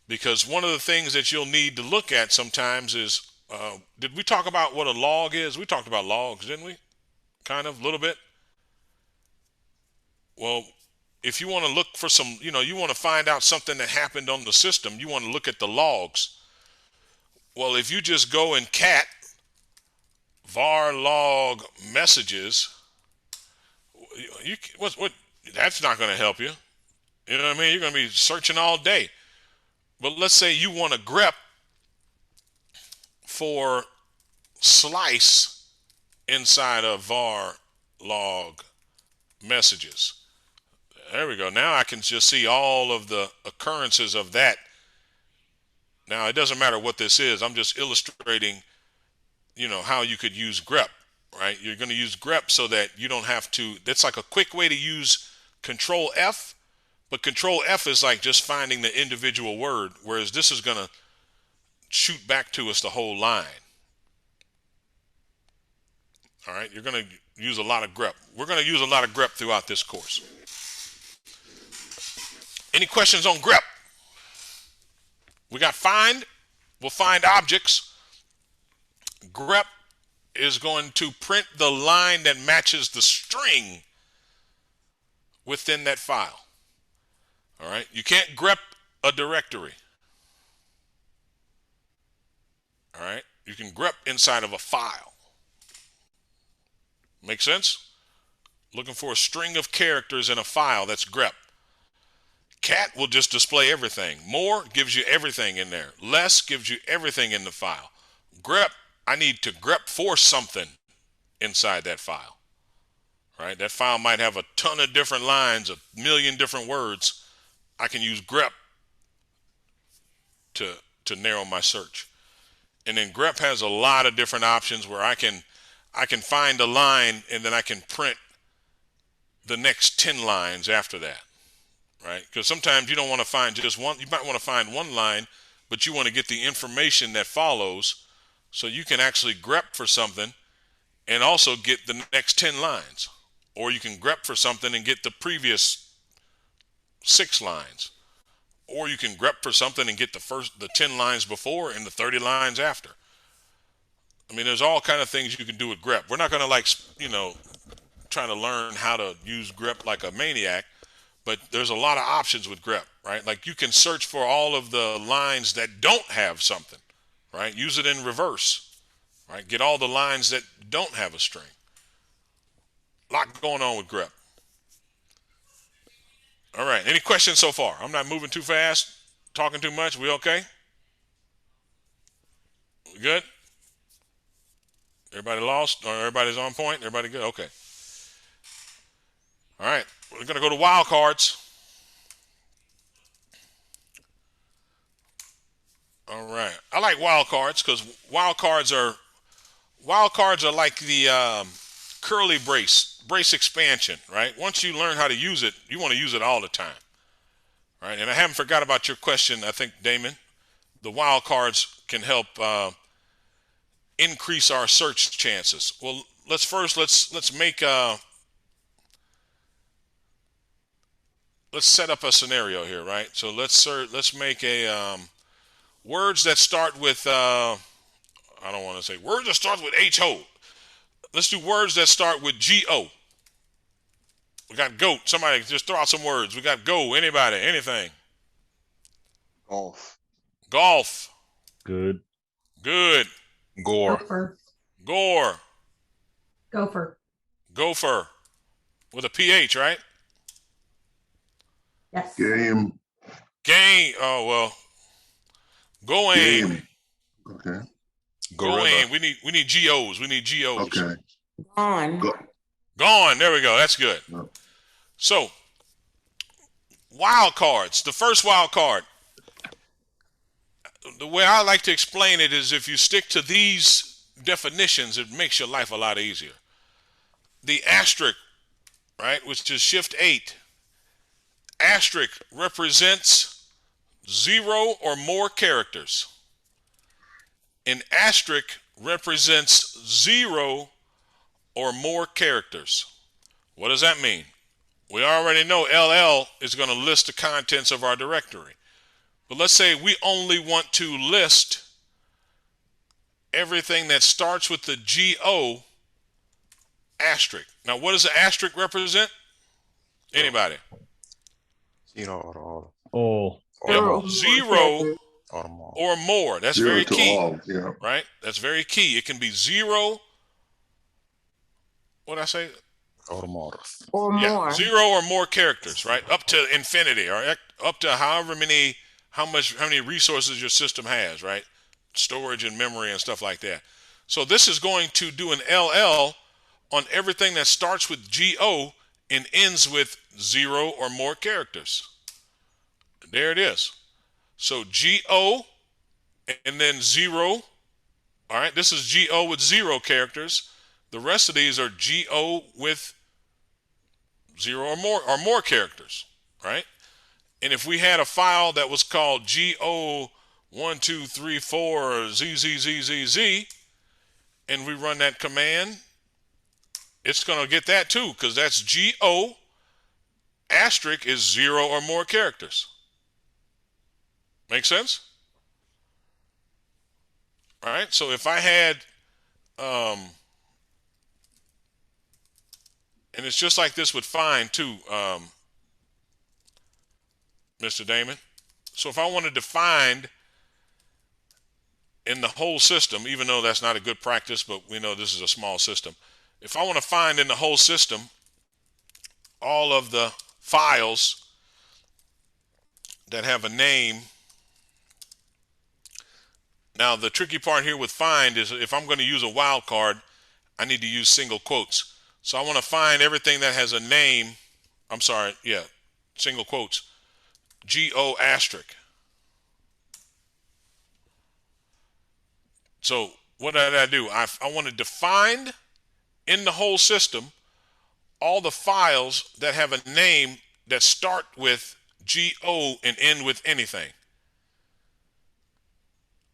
because one of the things that you'll need to look at sometimes is Did we talk about what a log is? We talked about logs, didn't we? Kind of, a little bit. Well, if you want to look for some, you want to find out something that happened on the system, you want to look at the logs. Well, if you just go in cat var log messages, what that's not going to help you. You know what I mean? You're going to be searching all day. But let's say you want a grep for slice inside of var log messages. There we go. Now I can just see all of the occurrences of that. Now it doesn't matter what this is. I'm just illustrating, how you could use grep, right? You're going to use grep so that you don't have to. That's like a quick way to use Control F, but Control F is like just finding the individual word, whereas this is going to shoot back to us the whole line. All right, you're going to use a lot of grep. We're going to use a lot of grep throughout this course. Any questions on grep? We got find. We'll find objects. Grep is going to print the line that matches the string within that file. All right, you can't grep a directory. All right, you can grep inside of a file. Make sense? Looking for a string of characters in a file, that's grep. Cat will just display everything. More gives you everything in there. Less gives you everything in the file. Grep, I need to grep for something inside that file. Right? That file might have a ton of different lines, a million different words. I can use grep to narrow my search. And then grep has a lot of different options where I can find a line and then I can print the next 10 lines after that. Right? Because sometimes you don't want to find just one. You might want to find one line, but you want to get the information that follows, so you can actually grep for something and also get the next 10 lines. Or you can grep for something and get the previous 6 lines. Or you can grep for something and get the 10 lines before and the 30 lines after. I mean, there's all kind of things you can do with grep. We're not going to trying to learn how to use grep like a maniac, but there's a lot of options with grep, right? Like you can search for all of the lines that don't have something, right? Use it in reverse, right? Get all the lines that don't have a string. A lot going on with grep. All right, any questions so far? I'm not moving too fast, talking too much. We okay? We good? Everybody lost? Or everybody's on point? Everybody good? Okay. All right, we're going to go to wildcards. All right, I like wildcards because wildcards are like the curly brace expansion, right? Once you learn how to use it, you want to use it all the time, right? And I haven't forgot about your question, I think, Damon. The wildcards can help increase our search chances. Well, let's make let's set up a scenario here, right? So let's make a words that start with I don't want to say words that start with HO. Let's do words that start with GO. We got goat. Somebody just throw out some words. We got go. Anybody? Anything? Golf. Golf. Good. Good. Gore. Gopher. Gore. Gopher. Gopher. With a PH, right? Yes. Game. Game. Oh well. Go aim. Game. Okay. Go aim. We need GOs. We need GOs. Okay. On. Gone. There we go. That's good. Yep. So, wild cards. The first wild card. The way I like to explain it is if you stick to these definitions, it makes your life a lot easier. The asterisk, right, which is shift 8. Asterisk represents 0 or more characters. An asterisk represents 0 or more characters. What does that mean? We already know LL is going to list the contents of our directory. But let's say we only want to list everything that starts with the GO asterisk. Now, what does the asterisk represent? Anybody? Zero or all. Oh, Yep. Zero Or more. or more. That's Zero very to key. all, yeah. Right? That's very key. It can be zero. What did I say? Or more. Or Yeah, more. 0 or more characters, right? Up to infinity, or up to how many resources your system has, right? Storage and memory and stuff like that. So this is going to do an LL on everything that starts with GO and ends with 0 or more characters. There it is. So GO and then 0. All right, this is GO with 0 characters. The rest of these are GO with 0 or more characters, right? And if we had a file that was called GO1234ZZZZZ, and we run that command, it's going to get that too, because that's GO asterisk is 0 or more characters. Make sense? All right, so if I had, and it's just like this with find too, Mr. Damon. So if I wanted to find in the whole system, even though that's not a good practice, but we know this is a small system. If I want to find in the whole system all of the files that have a name. Now, the tricky part here with find is if I'm going to use a wildcard, I need to use single quotes. So I want to find everything that has a name. I'm sorry, yeah, single quotes. GO asterisk. So what did I do? I wanted to find in the whole system all the files that have a name that start with GO and end with anything.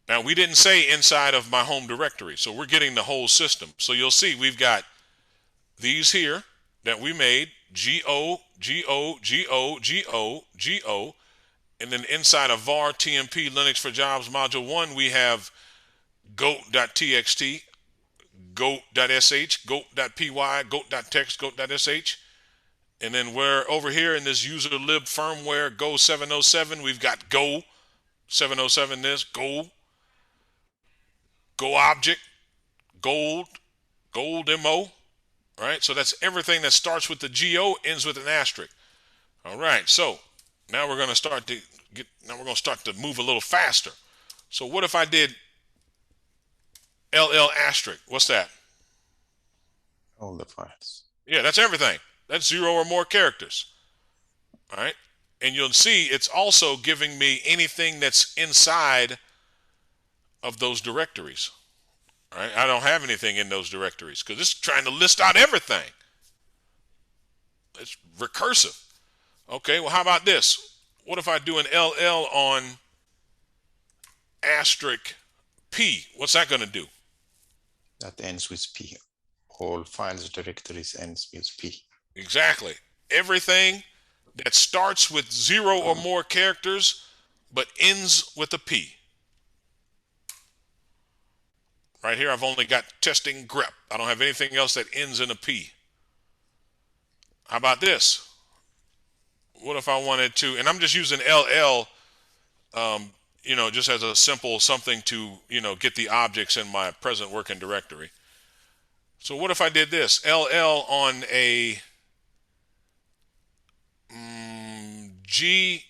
Now, we didn't say inside of my home directory, so we're getting the whole system. So you'll see we've got these here that we made, GO, GO, GO, GO, GO, and then inside of var tmp Linux for Jobs module 1, we have goat.txt, goat.sh, goat.py, goat.text, goat.sh. And then we're over here in this user lib firmware go 707, we've got go 707 this, go object, gold mo, right? So that's everything that starts with the GO, ends with an asterisk. All right, so now we're going to start to move a little faster. So what if I did LL asterisk? What's that? All the files. Yeah, that's everything. That's 0 or more characters. All right, and you'll see it's also giving me anything that's inside of those directories. All right, I don't have anything in those directories because it's trying to list out everything. It's recursive. Okay, well, how about this? What if I do an LL on asterisk P? What's that going to do? That ends with P. All files directories ends with P. Exactly. Everything that starts with 0 or more characters but ends with a P. Right here, I've only got testing grep. I don't have anything else that ends in a P. How about this? What if I wanted to, and I'm just using LL, just as a simple something to, get the objects in my present working directory. So what if I did this? LL on a G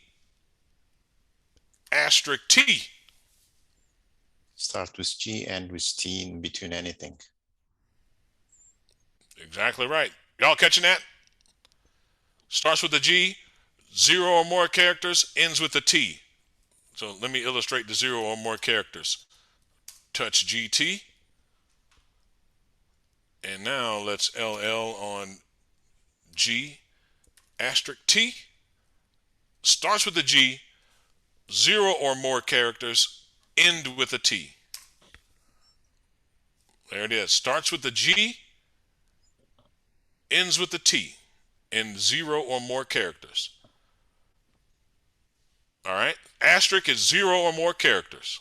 asterisk T. Start with G, end with T in between anything. Exactly right. Y'all catching that? Starts with a G, 0 or more characters, ends with a T. So let me illustrate the 0 or more characters. Touch GT. And now let's LL on G asterisk T. Starts with a G, 0 or more characters, end with a T. There it is. Starts with the G, ends with the T, and 0 or more characters. All right. Asterisk is 0 or more characters.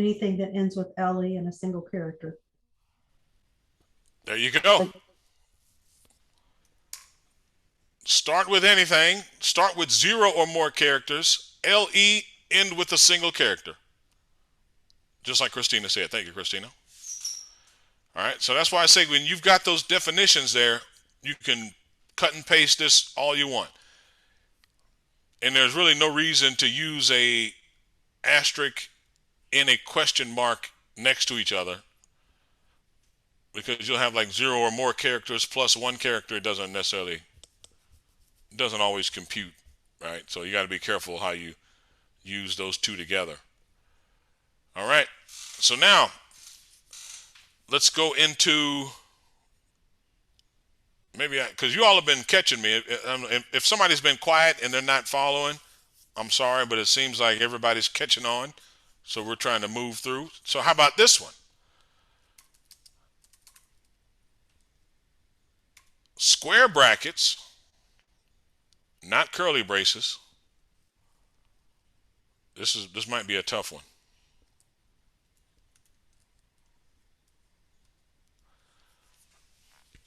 anything that ends with LE in a single character. There you go. Like, Start with anything. Start with 0 or more characters. LE, end with a single character. Just like Christina said. Thank you, Christina. All right, so that's why I say when you've got those definitions there, you can cut and paste this all you want. And there's really no reason to use a asterisk and a question mark next to each other, because you'll have like 0 or more characters plus 1 character. It doesn't always compute, right? So you got to be careful how you use those two together. All right, so now let's go into, maybe, because you all have been catching me. If somebody's been quiet and they're not following, I'm sorry, but it seems like everybody's catching on. So we're trying to move through. So how about this one? Square brackets, not curly braces. This might be a tough one.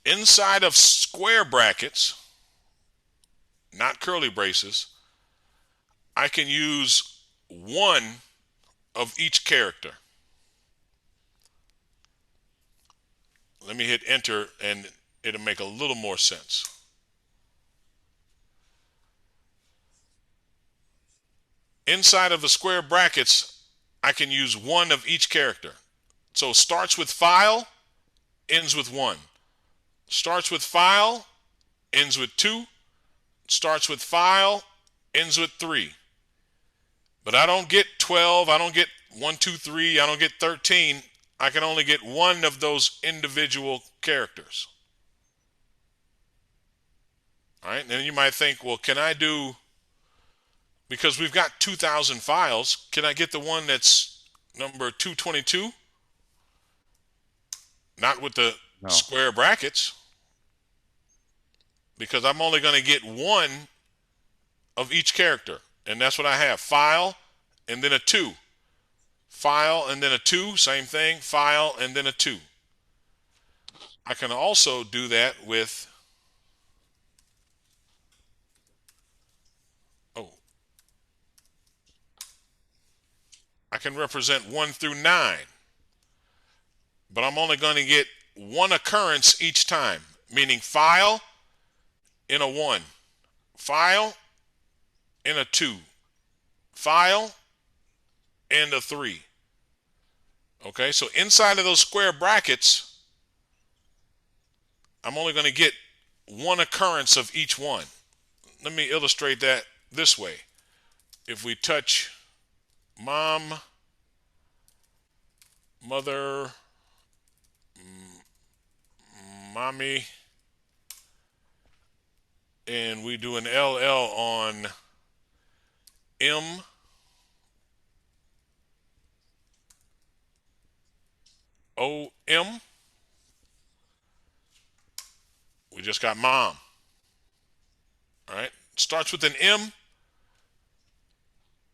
Inside of square brackets, not curly braces, I can use one of each character. Let me hit enter and it'll make a little more sense. Inside of the square brackets, I can use one of each character. So starts with file, ends with 1. Starts with file, ends with 2. Starts with file, ends with 3. But I don't get 12, I don't get 1, 2, 3, I don't get 13. I can only get one of those individual characters. All right, and then you might think, well, can I do, because we've got 2,000 files, can I get the one that's number 222? Not with the square brackets, because I'm only going to get one of each character, and that's what I have. File, and then a 2. File, and then a 2, same thing. File, and then a 2. I can also do that with, I can represent 1 through 9, but I'm only going to get one occurrence each time, meaning file in a 1, file in a 2, file and a 3. Okay, so inside of those square brackets, I'm only going to get one occurrence of each one. Let me illustrate that this way. If we touch mom, mother, mommy, and we do an LL on M, O, M, we just got mom. All right, starts with an M,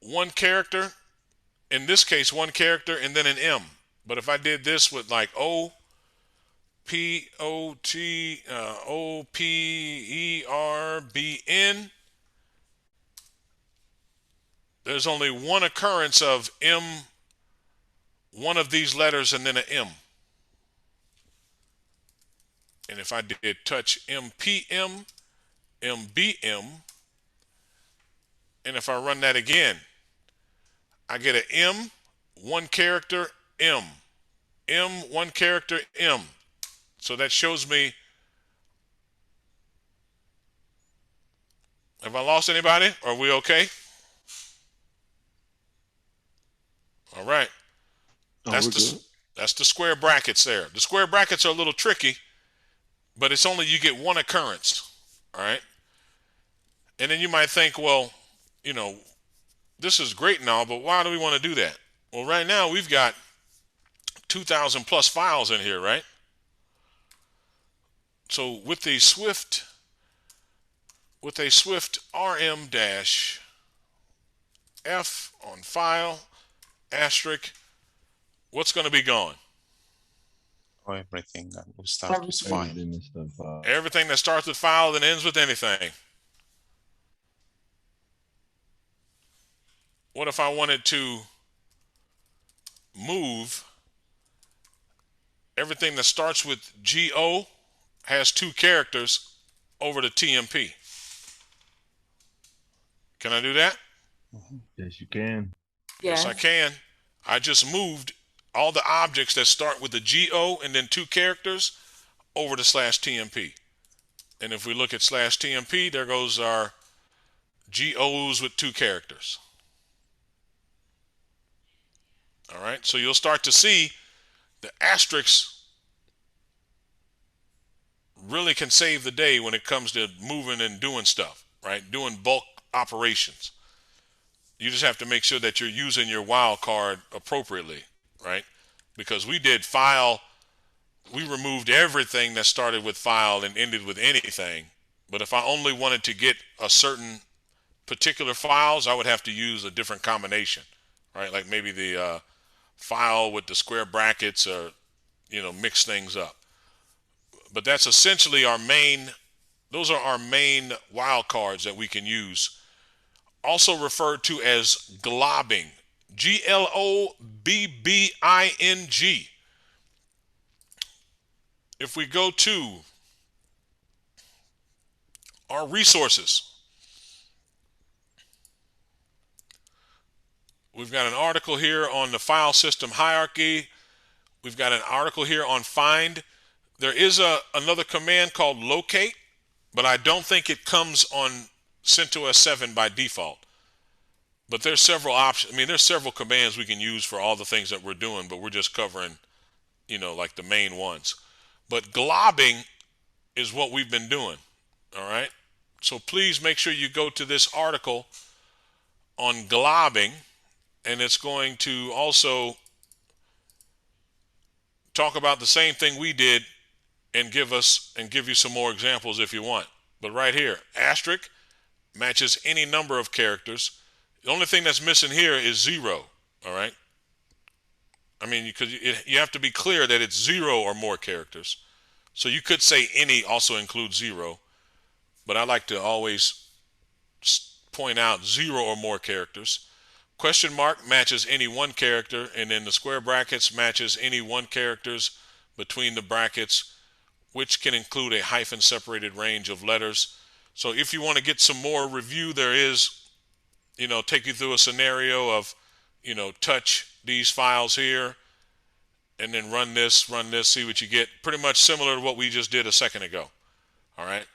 one character, in this case, one character, and then an M. But if I did this with like O, P, O, T, O, P, E, R, B, N, there's only one occurrence of M, one of these letters, and then an M. And if I did touch MPM, MBM, and if I run that again, I get an M, one character, M, M, one character, M. So that shows me, have I lost anybody? Are we okay? All right. That's the square brackets there. The square brackets are a little tricky, but it's only you get one occurrence. All right. And then you might think, well, you know, this is great and all, but why do we want to do that? Well, right now we've got 2,000 plus files in here, right? So with a Swift RM-F on file, asterisk, what's going to be gone? Oh, everything that will start with file. Everything is done file. Everything that starts with file and ends with anything. What if I wanted to move everything that starts with GO, has 2 characters, over to TMP? Can I do that? Yes, you can. Yes, I can. I just moved all the objects that start with the GO and then 2 characters over to /TMP. And if we look at /TMP, there goes our GOs with 2 characters. All right, so you'll start to see the asterisks really can save the day when it comes to moving and doing stuff, right? Doing bulk operations. You just have to make sure that you're using your wildcard appropriately, right? Because we did file, we removed everything that started with file and ended with anything. But if I only wanted to get a certain particular files, I would have to use a different combination, right? Like maybe the file with the square brackets, or, you know, mix things up. But that's essentially our main, those are our main wildcards that we can use. Also referred to as globbing, Globbing. If we go to our resources, we've got an article here on the file system hierarchy. We've got an article here on find. There is another command called locate, but I don't think it comes on CentOS 7 by default. But there's several options. I mean, there's several commands we can use for all the things that we're doing, but we're just covering, you know, like the main ones. But globbing is what we've been doing. All right. So please make sure you go to this article on globbing, and it's going to also talk about the same thing we did and give you some more examples if you want. But right here, asterisk matches any number of characters. The only thing that's missing here is 0. All right. I mean, because you have to be clear that it's 0 or more characters. So you could say any also includes 0, but I like to always point out 0 or more characters. Question mark matches any 1 character, and then the square brackets matches any 1 characters between the brackets, which can include a hyphen separated range of letters. So if you want to get some more review, there is, you know, take you through a scenario of, you know, touch these files here and then run this, see what you get. Pretty much similar to what we just did a second ago. All right.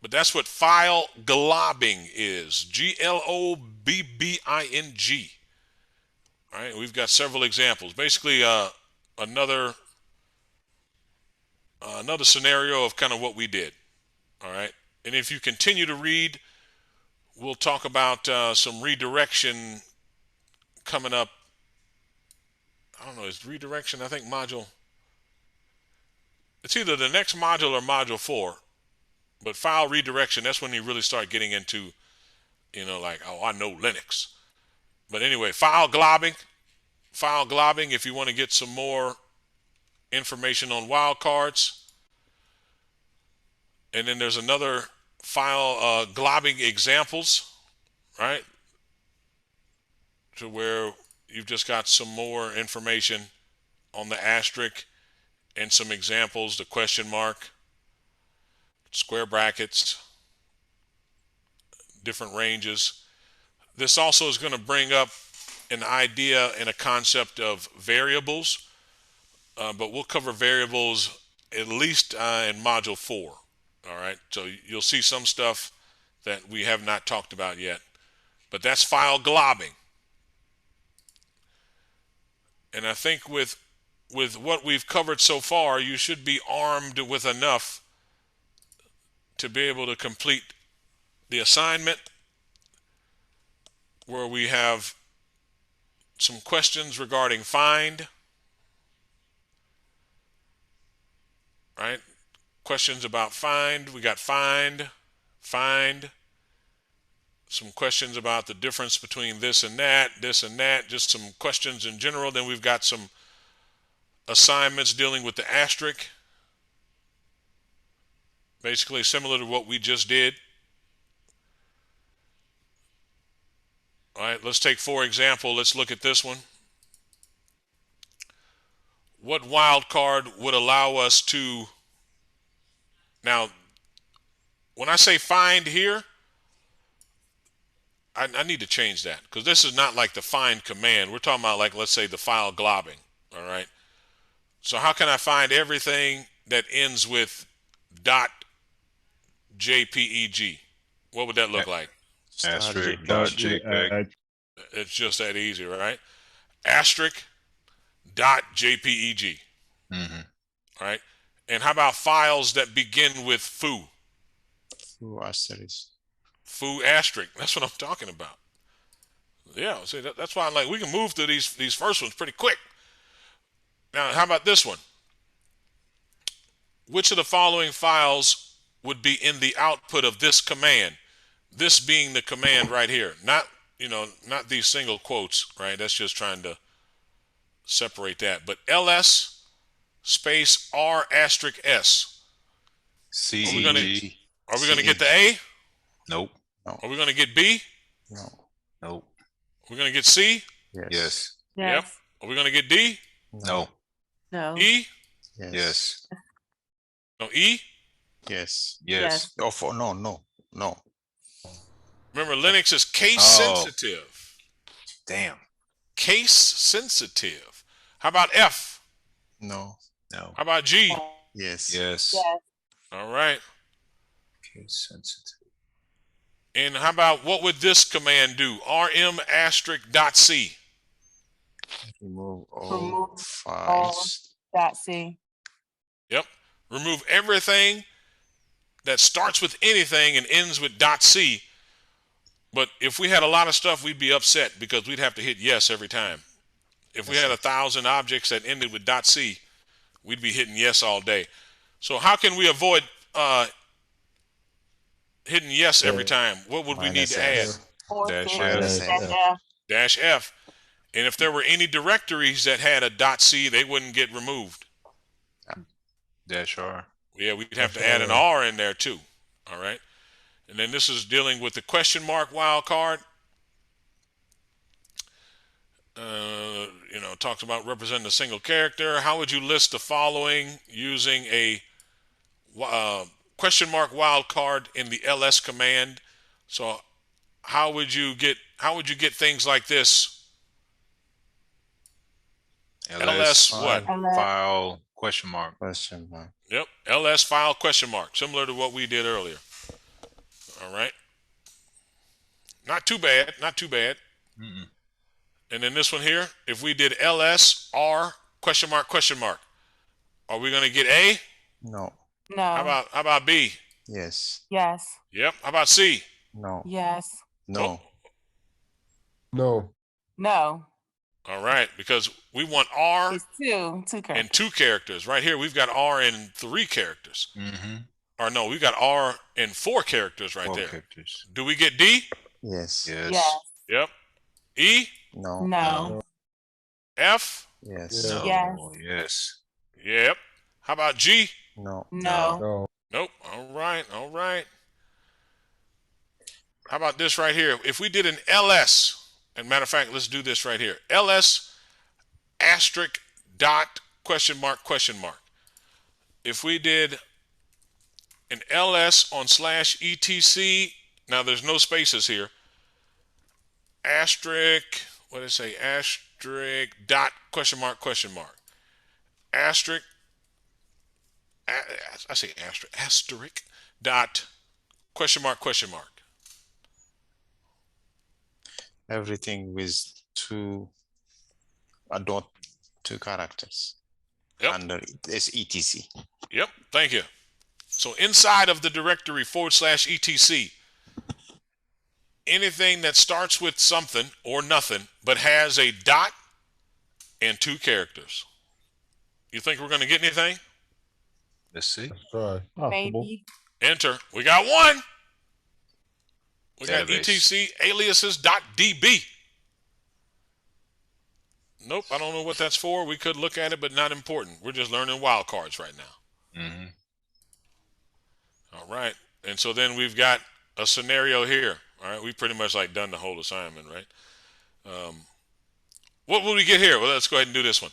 But that's what file globbing is. Globbing. All right. We've got several examples. Basically, another scenario of kind of what we did. All right. And if you continue to read, we'll talk about some redirection coming up. I don't know, is redirection, I think module, it's either the next module or module 4. But file redirection, that's when you really start getting into, you know, like, oh, I know Linux. But anyway, file globbing, if you want to get some more information on wildcards. And then there's another file globbing examples, right? To where you've just got some more information on the asterisk and some examples, the question mark, square brackets, different ranges. This also is going to bring up an idea and a concept of variables, but we'll cover variables at least in module 4. All right, so you'll see some stuff that we have not talked about yet, but that's file globbing. And I think with what we've covered so far, you should be armed with enough to be able to complete the assignment, where we have some questions regarding find, right? Questions about find. We got find. Some questions about the difference between this and that, just some questions in general. Then we've got some assignments dealing with the asterisk. Basically similar to what we just did. All right, let's take, for example, let's look at this one. What wildcard would allow us to, now, when I say find here, I need to change that because this is not like the find command. We're talking about, like, let's say the file globbing. All right. So how can I find everything that ends with .jpeg? What would that look like? Asterisk JPEG. It's just that easy, right? Asterisk .jpeg. Mm-hmm. All right. And how about files that begin with foo? Foo asterisk. Foo asterisk. That's what I'm talking about. Yeah. See, that's why I'm like, we can move through these first ones pretty quick. Now, how about this one? Which of the following files would be in the output of this command? This being the command right here, not these single quotes, right? That's just trying to separate that. But ls space r asterisk s. C. Are we gonna get the A? Nope. No. Are we gonna get B? No. Nope. We're gonna get C? Yes. Yep. Are we gonna get D? No. No. E? Yes. No, E? Yes. Yes. Oh, no. Remember, Linux is case sensitive. Damn. Case sensitive. How about F? No. How about G? Yes. Yes. All right. Case sensitive. And how about, what would this command do? rm asterisk dot C. Remove all Remove files. .c. Yep. Remove everything that starts with anything and ends with .c. But if we had a lot of stuff, we'd be upset because we'd have to hit yes every time. If we had 1,000 objects that ended with .c, we'd be hitting yes all day. So how can we avoid hitting yes every time? What would we need to add? Dash F. And if there were any directories that had a .c, they wouldn't get removed. -R. Yeah, we'd have to add an R in there too. All right. And then this is dealing with the question mark wildcard. Talks about representing a single character. How would you list the following using a question mark wildcard in the ls command? So how would you get things like this? ls what? File question mark. Yep. ls file question mark. Similar to what we did earlier. All right. Not too bad. Mm-mm. And then this one here, if we did ls r question mark, are we going to get A? No. No. How about B? Yes. Yes. Yep. How about C? No. Yes. No. No. All right, because we want R It's two characters. in 2 characters. Right here, we've got R in 3 characters. Mm-hmm. Or no, we got R in 4 characters right 4 there. characters. Do we get D? Yes. Yes. Yep. E? No. No. F? Yes. Yeah. Yes. Yes. Yep. How about G? No. No. Nope. All right. How about this right here? If we did an ls, and matter of fact, let's do this right here. ls asterisk dot question mark. If we did an ls on /etc, now there's no spaces here. Asterisk, what did it say? Asterisk dot question mark. Asterisk, I say asterisk dot question mark. Everything with 2 characters. Yep. Under this etc. Yep. Thank you. So inside of the directory /etc, anything that starts with something or nothing but has a dot and 2 characters. You think we're going to get anything? Let's see. Try. Maybe. Enter. We got 1. We got Database. etc aliases.db. Nope, I don't know what that's for. We could look at it, but not important. We're just learning wildcards right now. Mm-hmm. All right. And so then we've got a scenario here. All right. We pretty much like done the whole assignment, right? What would we get here? Well, let's go ahead and do this one.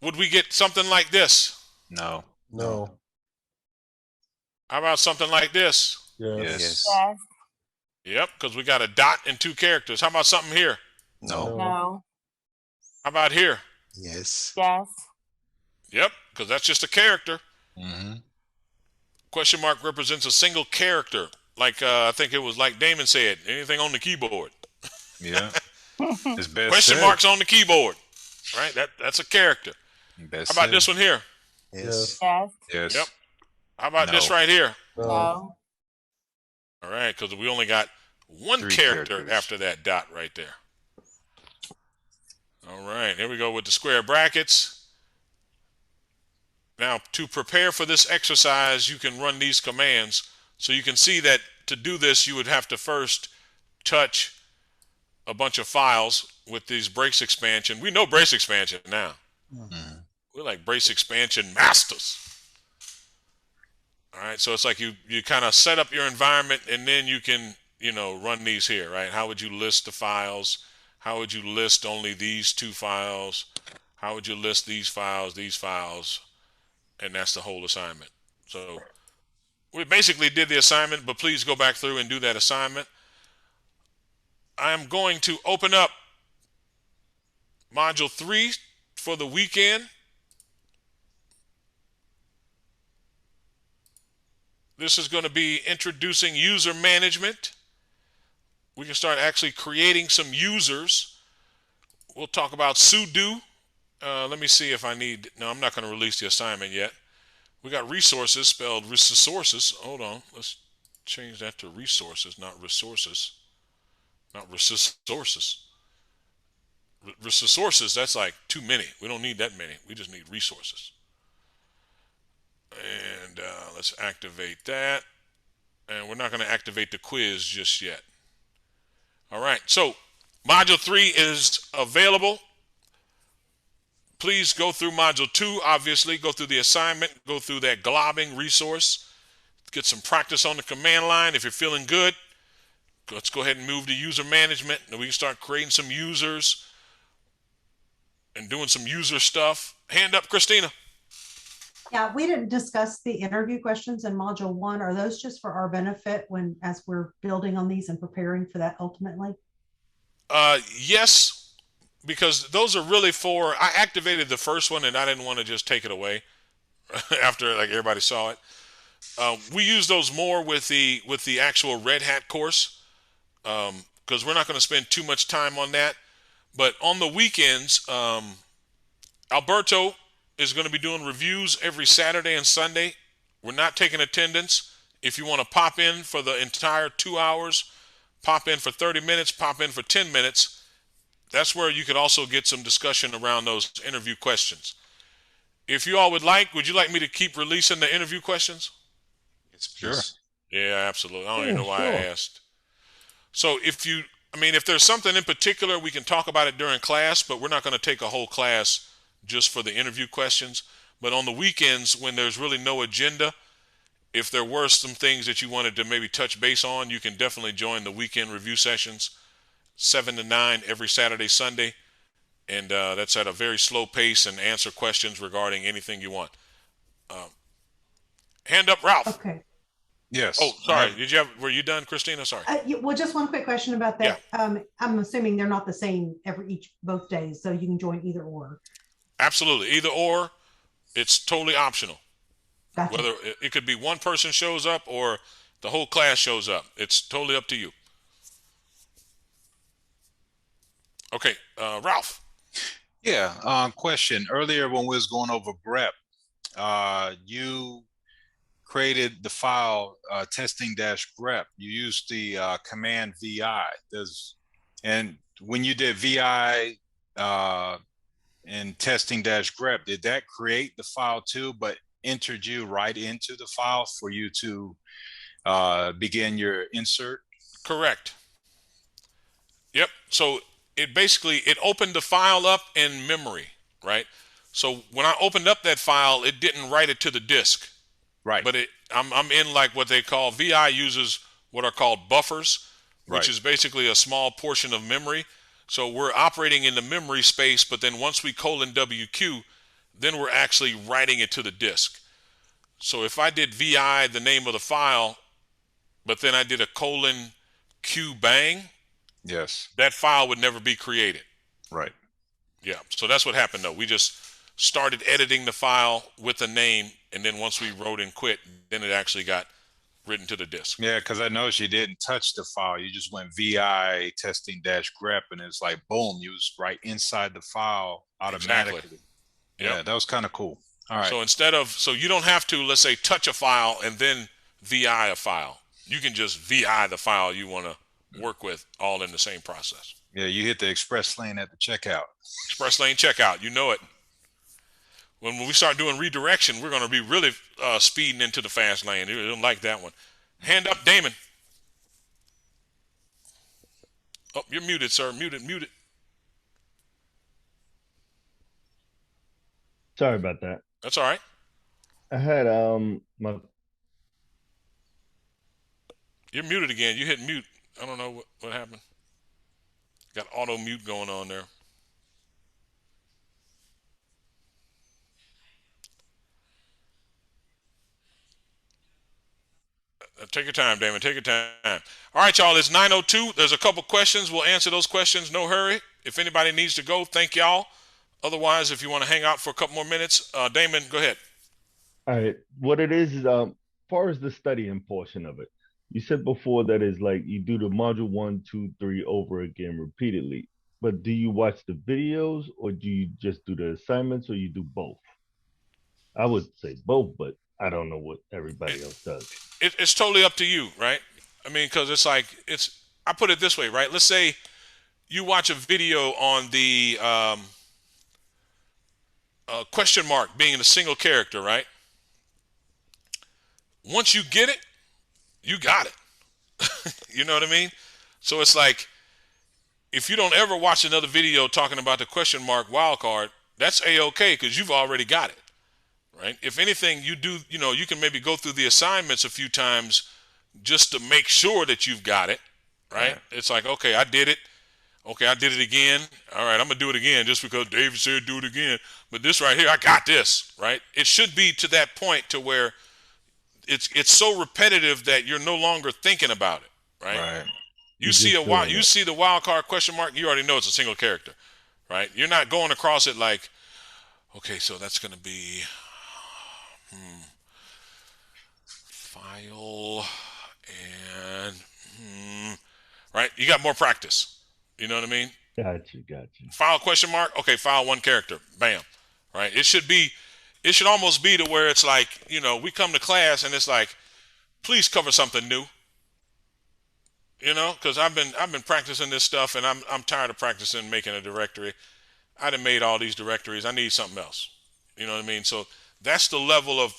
Would we get something like this? No. No. How about something like this? Yes. Yes. Yes. Yep, because we got a dot and 2 characters. How about something here? No. No. How about here? Yes. Yes. Yep, because that's just a character. Mm-hmm. Question mark represents a single character. Like I think it was like Damon said, anything on the keyboard. Yeah. It's best Question said. marks on the keyboard. Right? That's a character. Best How about said. this one here? Yes. Yes. Yes. Yep. How about this No. right here? No. No. All right, because we only got one 3 character characters. after that dot right there. All right, here we go with the square brackets. Now, to prepare for this exercise, you can run these commands. So you can see that to do this, you would have to first touch a bunch of files with these brace expansion. We know brace expansion now. Mm-hmm. We're like brace expansion masters. All right, so it's like you kind of set up your environment and then you can, run these here, right? How would you list the files? How would you list only these 2 files? How would you list these files? And that's the whole assignment. So we basically did the assignment, but please go back through and do that assignment. I'm going to open up module 3 for the weekend. This is going to be introducing user management. We can start actually creating some users. We'll talk about sudo. Let me see if I need, no, I'm not going to release the assignment yet. We got resources spelled resources. Hold on, let's change that to resources, not resources. Not resources. Resources, that's like too many. We don't need that many. We just need resources. And let's activate that. And we're not going to activate the quiz just yet. All right, so module 3 is available. Please go through module 2, obviously. Go through the assignment. Go through that globbing resource. Get some practice on the command line. If you're feeling good, let's go ahead and move to user management. And we can start creating some users and doing some user stuff. Hand up, Christina. Yeah, we didn't discuss the interview questions in module 1. Are those just for our benefit as we're building on these and preparing for that ultimately? Yes, because those are really I activated the first one and I didn't want to just take it away after like everybody saw it. We use those more with the actual Red Hat course because we're not going to spend too much time on that. But on the weekends, Alberto is going to be doing reviews every Saturday and Sunday. We're not taking attendance. If you want to pop in for the entire 2 hours, pop in for 30 minutes, pop in for 10 minutes. That's where you could also get some discussion around those interview questions. If you all would you like me to keep releasing the interview questions? Yes, please. Yeah, absolutely. I don't even know why I asked. So if there's something in particular, we can talk about it during class, but we're not going to take a whole class just for the interview questions. But on the weekends, when there's really no agenda, if there were some things that you wanted to maybe touch base on, you can definitely join the weekend review sessions, 7 to 9 every Saturday, Sunday. And that's at a very slow pace and answer questions regarding anything you want. Hand up, Ralph. Okay. Yes. Oh, sorry. Were you done, Christina? Sorry. Well, just one quick question about that. Yeah. I'm assuming they're not the same both days, so you can join either or. Absolutely. Either or, it's totally optional. Gotcha. Whether it could be one person shows up or the whole class shows up. It's totally up to you. Okay, Ralph. Yeah, question. Earlier when we was going over grep, you created the file testing-grep. You used the command vi. And when you did vi and testing-grep, did that create the file too, but entered you right into the file for you to begin your insert? Correct. Yep. So it basically it opened the file up in memory, right? So when I opened up that file, it didn't write it to the disk, Right. but I'm in like what they call VI uses what are called buffers, which Right. is basically a small portion of memory. So we're operating in the memory space, but then once we colon WQ, then we're actually writing it to the disk. So if I did VI, the name of the file, but then I did a colon Q bang, Yes. that file would never be created. Right. Yeah. So that's what happened though. We just started editing the file with a name, and then once we wrote and quit, then it actually got written to the disk. Yeah, because I noticed you didn't touch the file. You just went VI testing dash grep, and it's like boom, you was right inside the file automatically. Exactly. Yeah, Yep. that was kind of cool. All right. So you don't have to, let's say, touch a file and then VI a file. You can just VI the file you want to work with all in the same process. Yeah, you hit the express lane at the checkout. Express lane checkout, you know it. When we start doing redirection, we're going to be really speeding into the fast lane. You don't like that one. Hand up, Damon. Oh, you're muted, sir. Muted. Sorry about that. That's all right. I had my You're muted again. You hit mute. I don't know what happened. Got auto mute going on there. Take your time, Damon. Take your time. All right, y'all. It's 9:02. There's a couple questions. We'll answer those questions. No hurry. If anybody needs to go, thank y'all. Otherwise, if you want to hang out for a couple more minutes, Damon, go ahead. All right. What it is far as the studying portion of it, you said before that is like you do the module 1, 2, 3 over again repeatedly. But do you watch the videos or do you just do the assignments or you do both? I would say both, but I don't know what everybody else does. It's totally up to you, right? I mean, because it's like I put it this way, right? Let's say you watch a video on the question mark being in a single character, right? Once you get it, you got it. You know what I mean? So it's like if you don't ever watch another video talking about the question mark wildcard, that's A-OK because you've already got it, right? If anything, you do, you can maybe go through the assignments a few times just to make sure that you've got it, right? It's like, okay, I did it. Okay, I did it again. All right, I'm going to do it again just because David said do it again. But this right here, I got this, right? It should be to that point to where it's so repetitive that you're no longer thinking about it, right? Right. You see the wild card question mark, you already know it's a single character, right? You're not going across it like, okay, so that's going to be file and right? You got more practice. You know what I mean? Gotcha. File question mark. Okay, file one character. Bam. Right? It should almost be to where it's like, we come to class and it's like, please cover something new. Because I've been practicing this stuff and I'm tired of practicing making a directory. I done made all these directories. I need something else. You know what I mean? So that's the level of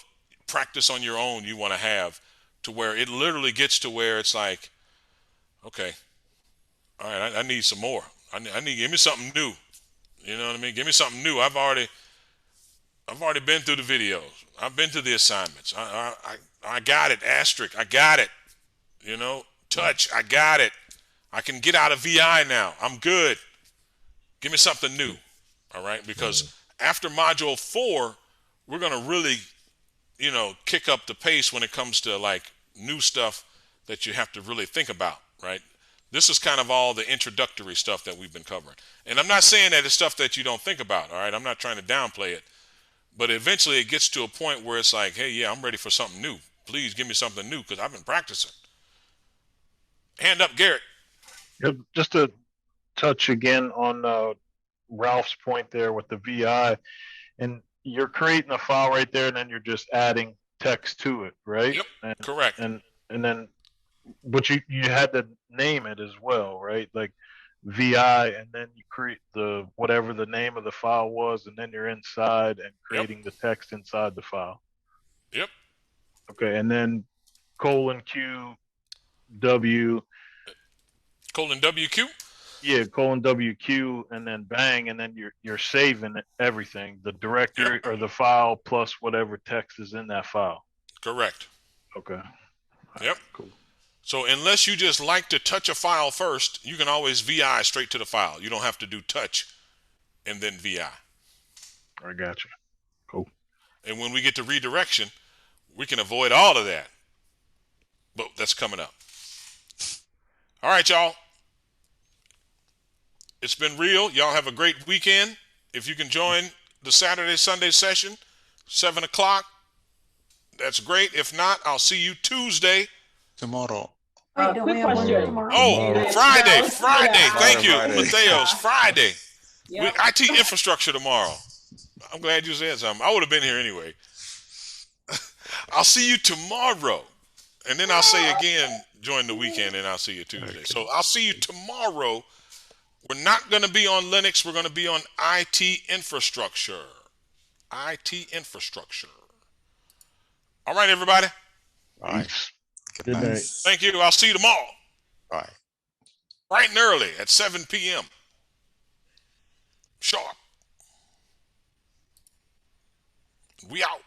practice on your own you want to have to where it literally gets to where it's like, okay, all right, I need some more. Give me something new. You know what I mean? Give me something new. I've already been through the videos. I've been through the assignments. I got it. Asterisk. I got it. Touch. I got it. I can get out of VI now. I'm good. Give me something new. All right? Because after module 4, we're going to really, kick up the pace when it comes to like new stuff that you have to really think about, right? This is kind of all the introductory stuff that we've been covering. And I'm not saying that it's stuff that you don't think about, all right? I'm not trying to downplay it. But eventually it gets to a point where it's like, hey, yeah, I'm ready for something new. Please give me something new because I've been practicing. Hand up, Garrett. Yep, just to touch again on Ralph's point there with the VI, and you're creating a file right there, and then you're just adding text to it, right? Yep, correct. And then, but you had to name it as well, right? Like VI, and then you create whatever the name of the file was, and then you're inside and creating the text inside the file. Yep. Okay, and then colon Q W. Colon WQ. Yeah, colon WQ and then bang, and then you're saving everything, the directory or the file plus whatever text is in that file. Correct. Okay. Yep. Cool. So unless you just like to touch a file first, you can always VI straight to the file. You don't have to do touch and then VI. I got you. Cool. And when we get to redirection, we can avoid all of that. But that's coming up. All right, y'all. It's been real. Y'all have a great weekend. If you can join the Saturday, Sunday session, 7 o'clock, that's great. If not, I'll see you Tuesday. Tomorrow. Wait, don't we Quick have one question. tomorrow? Oh, Friday. Thank you, Friday. Mateos. Friday. Yep. IT infrastructure tomorrow. I'm glad you said something. I would have been here anyway. I'll see you tomorrow. And then I'll say again, join the weekend, and I'll see you Tuesday. Okay. So I'll see you tomorrow. We're not going to be on Linux. We're going to be on IT infrastructure. IT infrastructure. All right, everybody. Bye. Good night. night. Thank you. I'll see you tomorrow. Bye. Bright and early at 7 p.m. Sharp. We out.